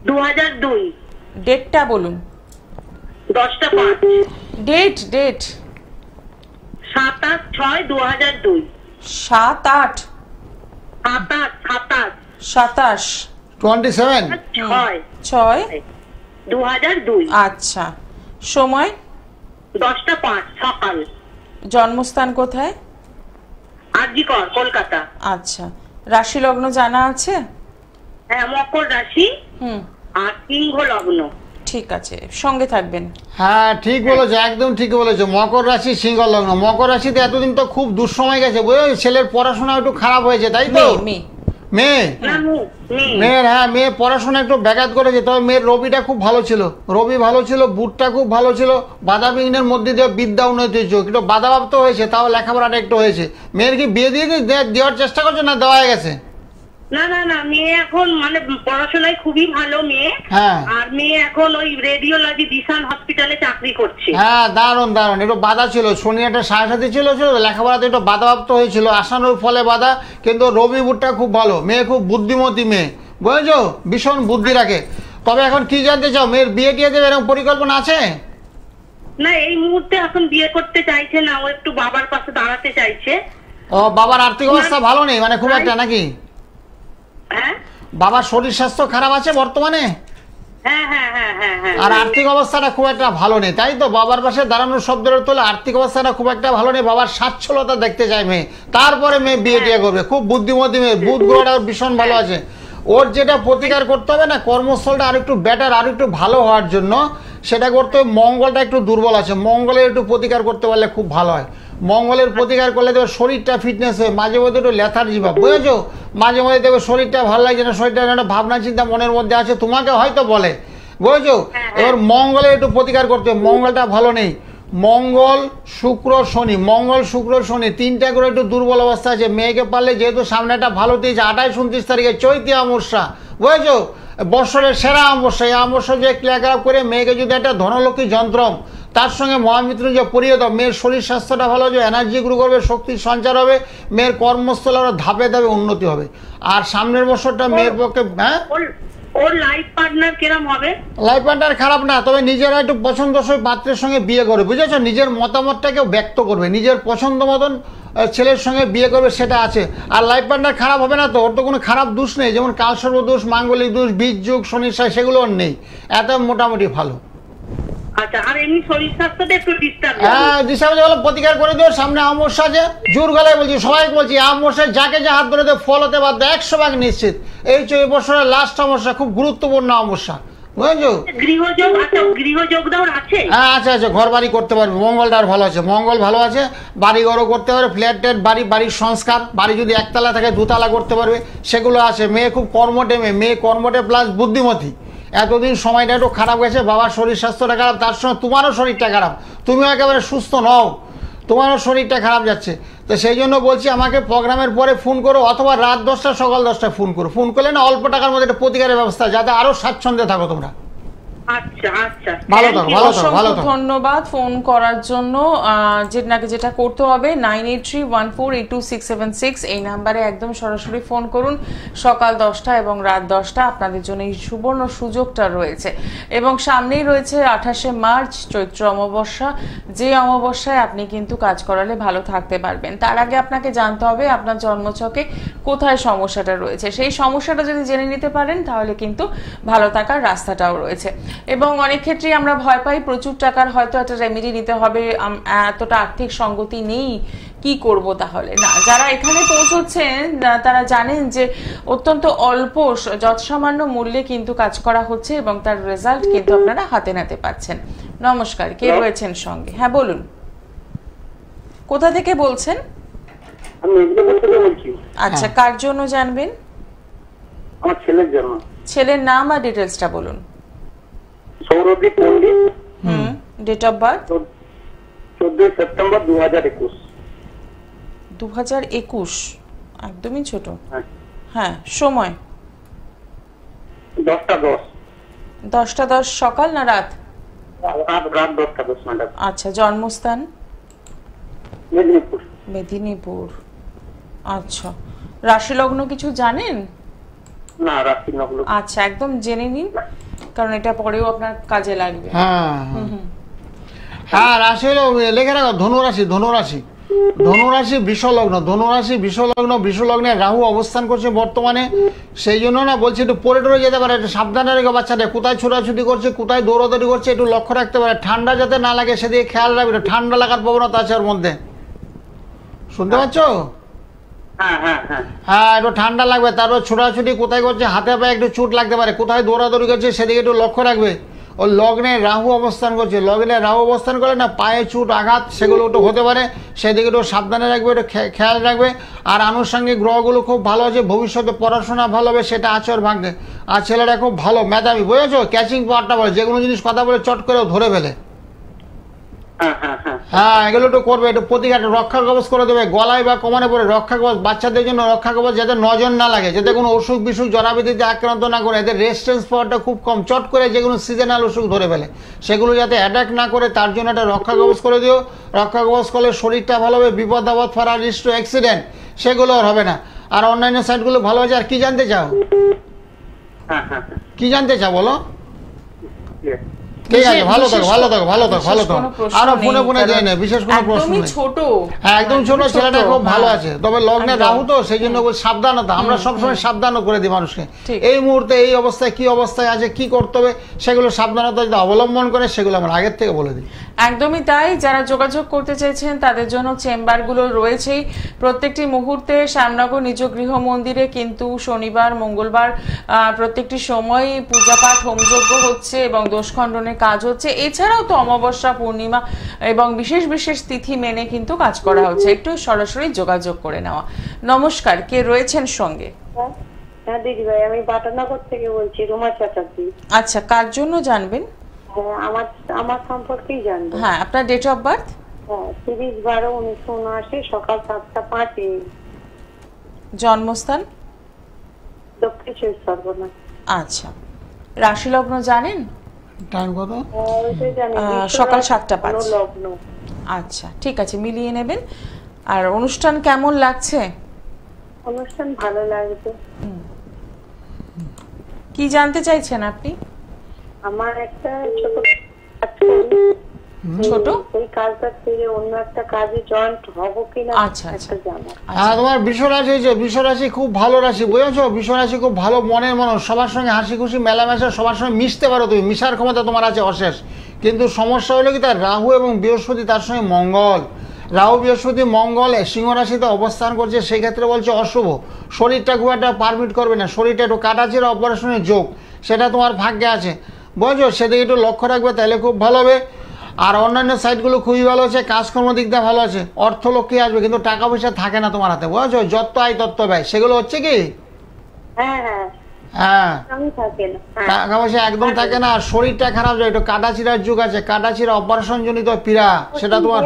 2002। ডেটটা বলুন। 10টা 5। ডেট 27/6/2002। 7/8 27। 27 6/2002। আচ্ছা, সময়? 10টা 5 সকাল। জন্মস্থান কোথায়? আজিকর, কলকাতা। আচ্ছা, রাশি লগ্ন জানা আছে? হ্যাঁ, মকর রাশি আর সিংহ লগ্ন। ঠিক আছে, সঙ্গে থাকবেন। হ্যাঁ ঠিক বলেছো, একদম ঠিক বলেছো। মকর রাশি সিংহ লগ্ন, মকর রাশিতে এতদিন তো খুব দুঃসময় গেছে, বুঝলো, ছেলের পড়াশোনা একটু খারাপ হয়েছে, তাই তো? মেয়ের, হ্যাঁ মেয়ে পড়াশোনা একটু ব্যাঘাত করেছে, তবে মেয়ের রবিটা খুব ভালো ছিল, রবি ভালো ছিল, বুধটা খুব ভালো ছিল, বাধা বিঘ্নের মধ্যে দিয়ে বিদ্যা উন্নতি হয়েছে, একটু বাধাপ্রাপ্ত হয়েছে, তাও লেখাপড়াটা একটু হয়েছে। মেয়ের কি বিয়ে দিয়ে দেওয়ার চেষ্টা করছো না দেওয়া হয়ে গেছে? না না না, মেয়ে এখন মানে পড়াশোনায় খুবই ভালো মেয়ে। হ্যাঁ, আর মেয়ে এখন ওই রেডিওলজি দিশান হসপিটালে চাকরি করছে। হ্যাঁ দারুণ দারুণ। একটু বাধা ছিল, শনি একটা সাথে ছিল, লেখাপড়াতে একটু বাধাপ্রাপ্ত হয়েছিল, আসানোর ফলে বাধা, কিন্তু রবি বুধটা খুব ভালো। মেয়ে খুব বুদ্ধিমতী মেয়ে, বুঝেছো, ভীষণ বুদ্ধি রাখে। তবে এখন কি জানতে চাও, মেয়ের বিয়ে টিয়ে দেবে এরকম পরিকল্পনা আছে? না, এই মুহূর্তে এখন বিয়ে করতে চাইছে না, ও একটু বাবার পাশে দাঁড়াতে চাইছে। ও, বাবার আর্থিক অবস্থা ভালো নেই মানে খুব একটা নাকি? হ্যাঁ, বাবার শরীর স্বাস্থ্য খারাপ আছে বর্তমানে? হ্যাঁ হ্যাঁ হ্যাঁ হ্যাঁ হ্যাঁ। আর আর্থিক অবস্থাটা খুব একটা ভালো নেই, তাই তো? বাবার পাশে দাঁড়ানোর শব্দের তোলে আর্থিক অবস্থাটা খুব একটা ভালো নেই, বাবার সচ্ছলতা দেখতে চায় মেয়ে, তারপরে মেয়ে বিয়ে টিয়ে করবে। খুব বুদ্ধিমতী মেয়ে, বুধ গ্রহটা ভীষণ ভালো আছে। ওর যেটা প্রতিকার করতে হবে না, কর্মস্থলটা আর একটু বেটার, আর একটু ভালো হওয়ার জন্য সেটা করতে হবে। মঙ্গলটা একটু দুর্বল আছে, মঙ্গলের একটু প্রতিকার করতে পারলে খুব ভালো হয়। মঙ্গলের প্রতিকার করলে দেবে শরীরটা ফিটনেস হয়, মাঝে মধ্যে একটু লেথার্জি ভাব, বুঝেছো, মাঝে মধ্যে দেবে শরীরটা ভালো লাগছে না, শরীরটা একটা ভাবনা চিন্তা মনের মধ্যে আছে, তোমাকে হয়তো বলে, বুঝেছো। এবার মঙ্গলের একটু প্রতিকার করতে হবে, মঙ্গলটা ভালো নেই। মঙ্গল শুক্র শনি, মঙ্গল শুক্র শনি তিনটা করে একটু দুর্বল অবস্থা আছে। মেয়েকে পারলে, যেহেতু সামনে একটা ভালো দিয়েছে 28-29 তারিখে চৈতি অমাবস্যা, বুঝেছো, বৎসরের সেরা অমাবস্যা, এই অমাবস্যা যে ক্রিয়াকলাপ করে মেয়েকে যদি একটা ধনলক্ষ্মী যন্ত্র তার সঙ্গে মহামৃত্যুঞ্জয় পরিয়ে দাও, মেয়ের শরীর স্বাস্থ্যটা ভালো হবে, এনার্জি গ্রো করবে, শক্তির সঞ্চার হবে, মেয়ের কর্মস্থলে আরো ধাপে ধাপে উন্নতি হবে। আর সামনের বছরটা মেয়ের পক্ষে, হ্যাঁ, ওর লাইফ পার্টনার কিরম হবে? লাইফ পার্টনার খারাপ না, তবে নিজেরা একটু পছন্দসই পাত্রের সঙ্গে বিয়ে করবে, বুঝেছো, নিজের মতামতটাকে ব্যক্ত করবে, নিজের পছন্দ মতন ছেলের সঙ্গে বিয়ে করবে, সেটা আছে। আর লাইফ পার্টনার খারাপ হবে না তো, ওর তো কোনো খারাপ দোষ নেই, যেমন কালসর্প দোষ, মাঙ্গলিক দোষ, বীজ যুগ, শনির সাই, সেগুলো ওর নেই, এত মোটামুটি ভালো। আচ্ছা, আর এমনি শরীর স্বাস্থ্যটা একটু ডিস্টার্ব। হ্যাঁ, ডিস্টার্ব হলে প্রতিকার করে দিও। সামনে অমাবস্যা আছে, জোর গলায় বলছি, সবাইকে বলছি, অমাবস্যায় যাকে যে হাত ধরে দেয় ফল হতে বাধ্য, 100% নিশ্চিত। এই বছরের লাস্ট অমাবস্যা, খুব গুরুত্বপূর্ণ অমাবস্যা, বুঝেছো। গৃহযোগ আছে, গৃহযোগ দেওয়ার আছে? হ্যাঁ আছে আছে, ঘর বাড়ি করতে পারবে, মঙ্গলটা ভালো আছে, মঙ্গল ভালো আছে, বাড়ি ঘরও করতে পারবে, ফ্ল্যাট ট্যাট বাড়ি, বাড়ির সংস্কার, বাড়ি যদি একতলা থাকে দুতলা করতে পারবে, সেগুলো আছে। মেয়ে খুব কর্মটে মেয়ে কর্মটে প্লাস বুদ্ধিমতী। এতদিন সময়টা একটু খারাপ গেছে, বাবার শরীর স্বাস্থ্যটা খারাপ, তার সঙ্গে তোমারও শরীরটা খারাপ, তুমিও একেবারে সুস্থ নও, তোমারও শরীরটা খারাপ যাচ্ছে। তো সেই জন্য বলছি, আমাকে প্রোগ্রামের পরে ফোন করো, অথবা রাত 10টা সকাল 10টায় ফোন করো। ফোন করলে না অল্প টাকার মধ্যে একটা প্রতিকারের ব্যবস্থা, যাতে আরো স্বাচ্ছন্দ্যে থাকো তোমরা। আচ্ছা আচ্ছা, ভালো থাকো, ভালো থাকো, ভালো থাকো। ধন্যবাদ ফোন করার জন্য। যেটা করতে হবে 9831482676 এই নাম্বারে একদম সরাসরি ফোন করুন। সকাল 10টা এবং রাত 10টা আপনাদের জন্য এই সুবর্ণ সুযোগটা রয়েছে। এবং সামনেই রয়েছে 28শে মার্চ চৈত্র অমাবস্যা, যে অমাবস্যায় আপনি কিন্তু কাজ করালে ভালো থাকতে পারবেন। তার আগে আপনাকে জানতে হবে আপনার জন্মছকে কোথায় সমস্যাটা রয়েছে। সেই সমস্যাটা যদি জেনে নিতে পারেন, তাহলে কিন্তু ভালো থাকার রাস্তাটাও রয়েছে। এবং অনেক ক্ষেত্রে আমরা ভয় পাই প্রচুর টাকার হয়তো একটা রেমেডি নিতে হবে, এতটা আর্থিক সঙ্গতি নেই, কি করব তাহলে। না, যারা এখানে পৌঁছচ্ছেন তারা জানেন যে অত্যন্ত অল্প যৎসামান্য মূল্যে কিন্তু কাজ করা হচ্ছে এবং তার রেজাল্ট কিন্তু আপনারা হাতে নাতে পাচ্ছেন। নমস্কার, কে রয়েছেন সঙ্গে? হ্যাঁ বলুন, কোথা থেকে বলছেন? আমি মেদিনীপুর থেকে বলছি। আচ্ছা, কার জন্য জানবেন? আমার ছেলের জন্য। ছেলের নাম আর ডিটেলসটা বলুন। Sourodeep Pandit. Date of birth? 14 September 2021। 2021, একদমই ছোট। হ্যাঁ, সময়? 10:10। 10:10 সকাল না রাত? রাত 10:10 ম্যাডাম। আচ্ছা, জন্মস্থান? মেদিনীপুর। মেদিনীপুর। আচ্ছা, রাশি লগ্ন কিছু জানেন? না, রাশি লগ্ন। আচ্ছা, একদম জেনে নিন, কারণ এটা পরেও আপনার কাজে লাগবে। হ্যাঁ হ্যাঁ, রাশি হলো লেখে রাখো ধনুরাশি। ধনুরাশি, ধনুরাশি বৃষলগ্ন, ধনুরাশি বৃষলগ্ন। বৃষলগ্নে রাহু অবস্থান করছে বর্তমানে, সেই জন্য না বলছি একটু পড়ে টরে যেতে পারে, একটু সাবধানে রেখে বাচ্চাদের কোথায় ছোটাছুটি করছে, কোথায় দৌড়াদৌড়ি করছে একটু লক্ষ্য রাখতে পারে। ঠান্ডা যাতে না লাগে সেদিকে খেয়াল রাখবে, ঠান্ডা লাগার প্রবণতা আছে ওর মধ্যে, শুনতে পাচ্ছ? হ্যাঁ হ্যাঁ হ্যাঁ হ্যাঁ, একটু ঠান্ডা লাগবে। তারপর ছোটাছুটি কোথায় করছে, হাতে পায়ে একটু চোট লাগতে পারে, কোথায় দৌড়াদৌড়ি করছে সেদিকে একটু লক্ষ্য রাখবে। ও লগ্নে রাহু অবস্থান করছে, লগ্নে রাহু অবস্থান করলে না পায়ে চোট আঘাত সেগুলো একটু হতে পারে, সেদিকে একটু সাবধানে রাখবে, একটু খেয়াল রাখবে। আর আনুষঙ্গিক গ্রহগুলো খুব ভালো আছে, ভবিষ্যতে পড়াশোনা ভালো হবে, সেটা আছে ওর ভাগ্যে। আর ছেলেটা খুব ভালো মেধাবী, বুঝেছো? ক্যাচিং পাওয়ারটা বলে, যে কোনো জিনিস কথা বলে চট করে ধরে ফেলে। হ্যাঁ, এগুলো একটু করবে, একটু প্রতিকার রক্ষা কবচ করে দেবে গলায় বা কোমরে পরে, রক্ষা কবচ বাচ্চাদের জন্য রক্ষা কবচ, যাতে নজর না লাগে, যাতে কোনো অসুখ বিসুখ জরাবেদিতে আক্রান্ত না করে। এদের রেজিস্ট্যান্স পাওয়ারটা খুব কম, চট করে যে কোনো সিজনাল অসুখ ধরে ফেলে, সেগুলো যাতে অ্যাটাক না করে তার জন্য একটা রক্ষা কবচ করে দিও। রক্ষা কবচ করলে শরীরটা ভালো হবে, বিপদ আপদ ফারা রিস্ট অ্যাক্সিডেন্ট সেগুলো আর হবে না। আর অন্যান্য সাইটগুলো ভালো আছে। আর কি জানতে চাও? কি জানতে চাও বলো? ঠিক আছে, ভালো থাকো, ভালো থাকো, ভালো থাকো, ভালো থাকো। আরো ফোনে ফোনে যায় না, বিশেষ কোনো প্রশ্ন নেই। ছোট, হ্যাঁ একদম ছোট, ছেলেটা খুব ভালো আছে, তবে লগ্নে রাহু তো সেই জন্য সাবধানতা। আমরা সবসময় সাবধানও করে দিই মানুষকে, এই মুহূর্তে এই অবস্থায় কি অবস্থায় আছে, কি করতে হবে, সেগুলো সাবধানতা যদি অবলম্বন করে সেগুলো আমরা আগের থেকে বলে দিই। একদমই তাই। যারা যোগাযোগ করতে চাইছেন তাদের জন্য চেম্বারগুলো রয়েছেই প্রত্যেকটি মুহূর্তে। শ্যামনগর নিজ গৃহ মন্দিরে কিন্তু শনিবার মঙ্গলবার প্রত্যেকটি সময় পূজাপাঠ হোমযজ্ঞ হচ্ছে এবং দোষখণ্ডনের কাজ হচ্ছে। এছাড়াও তো অমাবস্যা, পূর্ণিমা এবং বিশেষ বিশেষ তিথি মেনে কিন্তু কাজ করা হচ্ছে। একটু সরাসরি যোগাযোগ করে নেওয়া। নমস্কার, কে রয়েছেন সঙ্গে? হ্যাঁ দিদি ভাই, আমি বাটানগর থেকে বলছি, রুমা চ্যাটার্জি। আচ্ছা, কার জন্য জানবেন? আমার সম্পর্কেই জানবেন। হ্যাঁ, আপনার ডেট অফ বার্থ? 30/12/1979 সকাল 7:05। জন্মস্থান? দক্ষিণ চব্বিশ পরগনা। আচ্ছা, রাশি লগ্ন জানেন? টাইম কত? সকাল 7:05 লগ্ন। আচ্ছা, ঠিক আছে, মিলিয়ে নেবেন। আর অনুষ্ঠান কেমন লাগছে? অনুষ্ঠান ভালো লাগছে। কি জানতে চাইছেন আপনি? আমার একটা ছোট এই কাজটা ছেড়ে অন্য একটা কাজে জয়েন্ট হবো কিনা। আচ্ছা আচ্ছা, তোমার বিশ্বরাশি, বিশ্বরাশি খুব ভালো রাশি, বুঝেছো? বিশ্বরাশি খুব ভালো মনের মানুষ, সবার সঙ্গে হাসি খুশি মেলামেশা, সবার সঙ্গে মিশতে পারো তুমি, মিশার ক্ষমতা তোমার আছে অশেষ। কিন্তু সমস্যা হলো কি, তার রাহু এবং বৃহস্পতি, তার সঙ্গে মঙ্গল, রাহু বৃহস্পতি মঙ্গল সিংহ রাশিতে অবস্থান করছে, সেই ক্ষেত্রে বলছে অশুভ। শরীরটা খুব একটা পারমিট করবে না, শরীরটা একটু কাটাছিড়া অপারেশনের যোগ, সেটা তোমার ভাগ্যে আছে, বুঝছো? সেদিকে একটু লক্ষ্য রাখবে, তাহলে খুব ভালো হবে। আর অন্যান্য সাইটগুলো খুবই ভালো আছে, কাজকর্ম দিক দিয়ে ভালো আছে, অর্থলক্ষ্মী আসবে, কিন্তু টাকা পয়সা থাকে না তোমার হাতে, বুঝছো? যত আয় তত্ত্ব ব্যয়, সেগুলো হচ্ছে কি? হ্যাঁ, টাকা পয়সা একদম থাকে না, আর শরীরটা খারাপ যায়, একটু কাটাছিড়ার যুগ আছে, কাটাছিড়া অপারেশন জনিত পীড়া, সেটা তোমার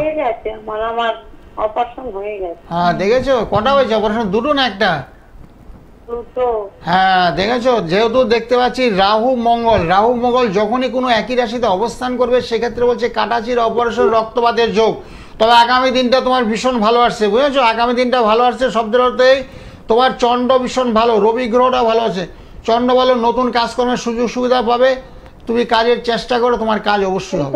হ্যাঁ দেখেছো? কটা হয়েছে অপারেশন? দুটো না একটা? হ্যাঁ দেখেছো, যেহেতু দেখতে পাচ্ছি রাহু মঙ্গল, রাহু মঙ্গল যখনই কোনো একই রাশিতে অবস্থান করবে, সেক্ষেত্রে বলছে কাটাছিড়া অপারেশন, রক্তপাতের যোগ। তবে আগামী দিনটা তোমার ভীষণ ভালো আসছে, বুঝেছো? আগামী দিনটা ভালো আসছে শব্দের অর্থে তোমার চন্দ্র ভীষণ ভালো, রবি গ্রহটা ভালো আছে, চন্দ্র ভালো, নতুন কাজকর্মের সুযোগ সুবিধা পাবে, তুমি কাজের চেষ্টা করো, তোমার কাজ অবশ্যই হবে।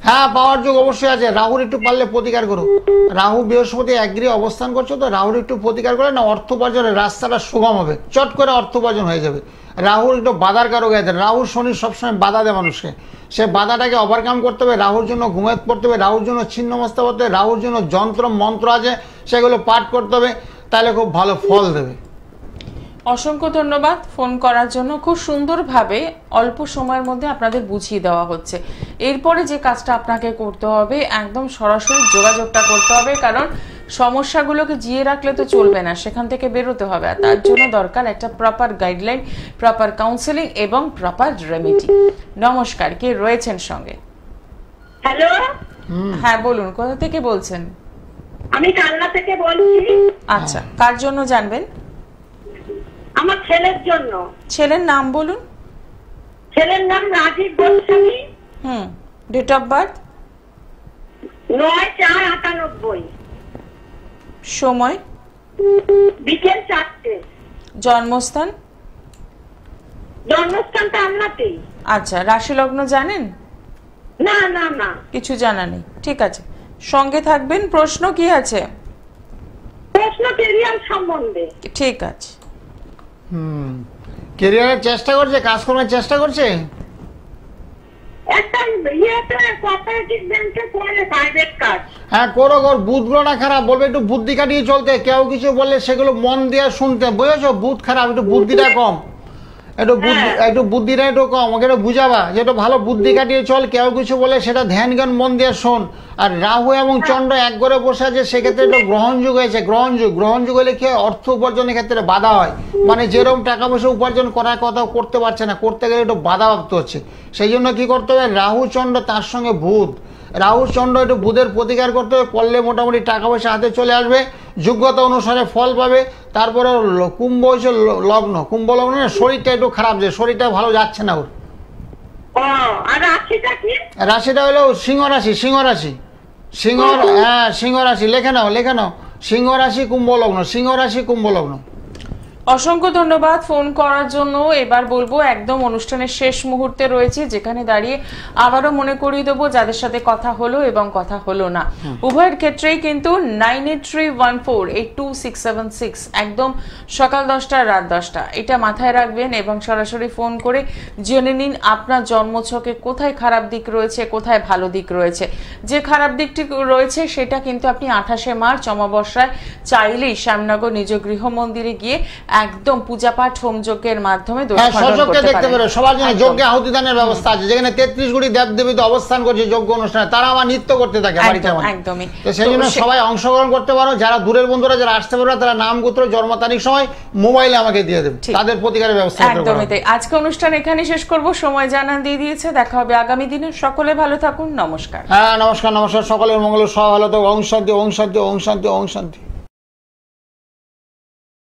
হ্যাঁ, পাওয়ার যোগ অবশ্যই আছে। রাহুর একটু পারলে প্রতিকার করো, রাহু বৃহস্পতি একগৃহে অবস্থান করছো তো, রাহুর একটু প্রতিকার করে না, অর্থ উপার্জনের রাস্তাটা সুগম হবে, চট করে অর্থ উপার্জন হয়ে যাবে। রাহুর একটু বাধার কারক আছে। রাহু শনি সবসময় বাধা দেয় মানুষকে, সে বাধাটাকে ওভারকাম করতে হবে। রাহুর জন্য ঘুমাতে পড়তে হবে, রাহুর জন্য ছিন্ন মস্তা করতে হবে, রাহুর জন্য যন্ত্র মন্ত্র আছে সেগুলো পাঠ করতে হবে, তাহলে খুব ভালো ফল দেবে। অসংখ্য ধন্যবাদ ফোন করার জন্য। খুব সুন্দরভাবে অল্প সময়ের মধ্যে আপনাদের বুঝিয়ে দেওয়া হচ্ছে। এরপরে যে কাজটা আপনাকে করতে হবে, একদম সরাসরি যোগাযোগটা করতে হবে, কারণ সমস্যাগুলোকে জিয়ে রাখলে তো চলবে না, সেখান থেকে বেরোতে হবে। আর তার জন্য দরকার একটা প্রপার গাইডলাইন, প্রপার কাউন্সেলিং এবং প্রপার রেমেডি। নমস্কার, কে রয়েছেন সঙ্গে? হ্যালো, হ্যাঁ বলুন, কোথা থেকে বলছেন? আমি কালনা থেকে বলছি। আচ্ছা, কার জন্য জানবেন? আমার ছেলের জন্য। ছেলের নাম বলুন। ছেলের নাম Rajiv Goswami. Date of birth? 9/4/98। সময়? বিকেল 4টে। জন্মস্থান? জন্মস্থানটা আমনাতেই। আচ্ছা, রাশি লগ্ন জানেন? না না না, কিছু জানা নেই, ঠিক আছে। সঙ্গে থাকবেন। প্রশ্ন কি আছে? প্রশ্ন কেরিয়ার সম্বন্ধে। ঠিক আছে। কেরিয়ারের চেষ্টা করছে, কাজকর্মের চেষ্টা করছে। একটা ইয়েতে কোঅপারেটিভ ব্যাংকে করে প্রাইভেট কাজ। হ্যাঁ, করো কর। বুধ গ্রহটা খারাপ, বলবে একটু বুদ্ধি কাটিয়ে চলতে। কেউ কিছু বললে সেগুলো মন দিয়ে শুনতে, বুঝেছো? বুধ খারাপ, একটু বুদ্ধিটা কম, একটু বুদ্ধিটা একটু কম। ওকে একটু বুঝাবা যে একটু ভালো বুদ্ধি কাটিয়ে চল। কেউ কিছু বলে সেটা ধ্যান জ্ঞান মন দিয়ে শোন। আর রাহু এবং চন্দ্র এক ঘরে বসে আছে, সেক্ষেত্রে একটু গ্রহণযোগ হয়েছে। গ্রহণযোগ হলে কি হয়, অর্থ উপার্জনের ক্ষেত্রে বাধা হয়। মানে যেরকম টাকা পয়সা উপার্জন করার কথা করতে পারছে না, করতে গেলে একটু বাধাপ্রাপ্ত হচ্ছে। সেই জন্য কি করতে হবে, রাহু চন্দ্র তার সঙ্গে বুধ, রাহু চন্দ্র একটু বুধের প্রতিকার করতে হবে, করলে মোটামুটি টাকা পয়সা হাতে চলে আসবে, যোগ্যতা অনুসারে ফল পাবে। তারপরে কুম্ভ হচ্ছে লগ্ন, কুম্ভ লগ্ন শরীরটা একটু খারাপ, যে শরীরটা ভালো যাচ্ছে না ওর। আর রাশিটা কি? রাশিটা হলো সিংহ রাশি। হ্যাঁ, সিংহ রাশি। লেখে নাও। সিংহ রাশি কুম্ভ লগ্ন, সিংহ রাশি কুম্ভ লগ্ন। অসংখ্য ধন্যবাদ ফোন করার জন্য। এবার বলবো একদম অনুষ্ঠানের শেষ মুহূর্তে রয়েছে, যেখানে দাঁড়িয়ে আবারও মনে করিয়ে দেবো যাদের সাথে কথা হলো এবং কথা হলো না, উভয়ের ক্ষেত্রেই কিন্তু 9831482676 একদম সকাল 10টা রাত 10টা, এটা মাথায় রাখবেন এবং সরাসরি ফোন করে জেনে নিন আপনার জন্মছকে কোথায় খারাপ দিক রয়েছে, কোথায় ভালো দিক রয়েছে। যে খারাপ দিকটি রয়েছে সেটা কিন্তু আপনি 28শে মার্চ অমাবস্যায় চাইলেই শ্যামনগর নিজ গৃহ মন্দিরে গিয়ে একদম পূজা পাঠ হোম যজ্ঞের মাধ্যমে দেখতে পারে। সবার জন্য যজ্ঞ আহুতি দানের ব্যবস্থা আছে, যেখানে 33 কোটি দেবদেবী অবস্থান করছে যজ্ঞ অনুষ্ঠানে, তারা আমার নৃত্য করতে থাকে বাড়িতে। একদমই। তো সেই জন্য সবাই অংশগ্রহণ করতে পারো। যারা দূরের বন্ধুরা যারা আসতে পারবে, তারা নাম গোত্র জন্ম তারিখ সময় মোবাইলে আমাকে দিয়ে দেবে, তাদের প্রতিকারের ব্যবস্থা করতে পারো। একদমই তাই। আজকে অনুষ্ঠান এখানে শেষ করব, সময় জানান দিয়ে দিয়েছে। দেখা হবে আগামী দিনে। সকলে ভালো থাকুন। নমস্কার। হ্যাঁ, নমস্কার। সকলের মঙ্গল, সব ভালো থাকুক। ওং শান্তি, ওং শান্তি, ওং শান্তি, ওং শান্তি।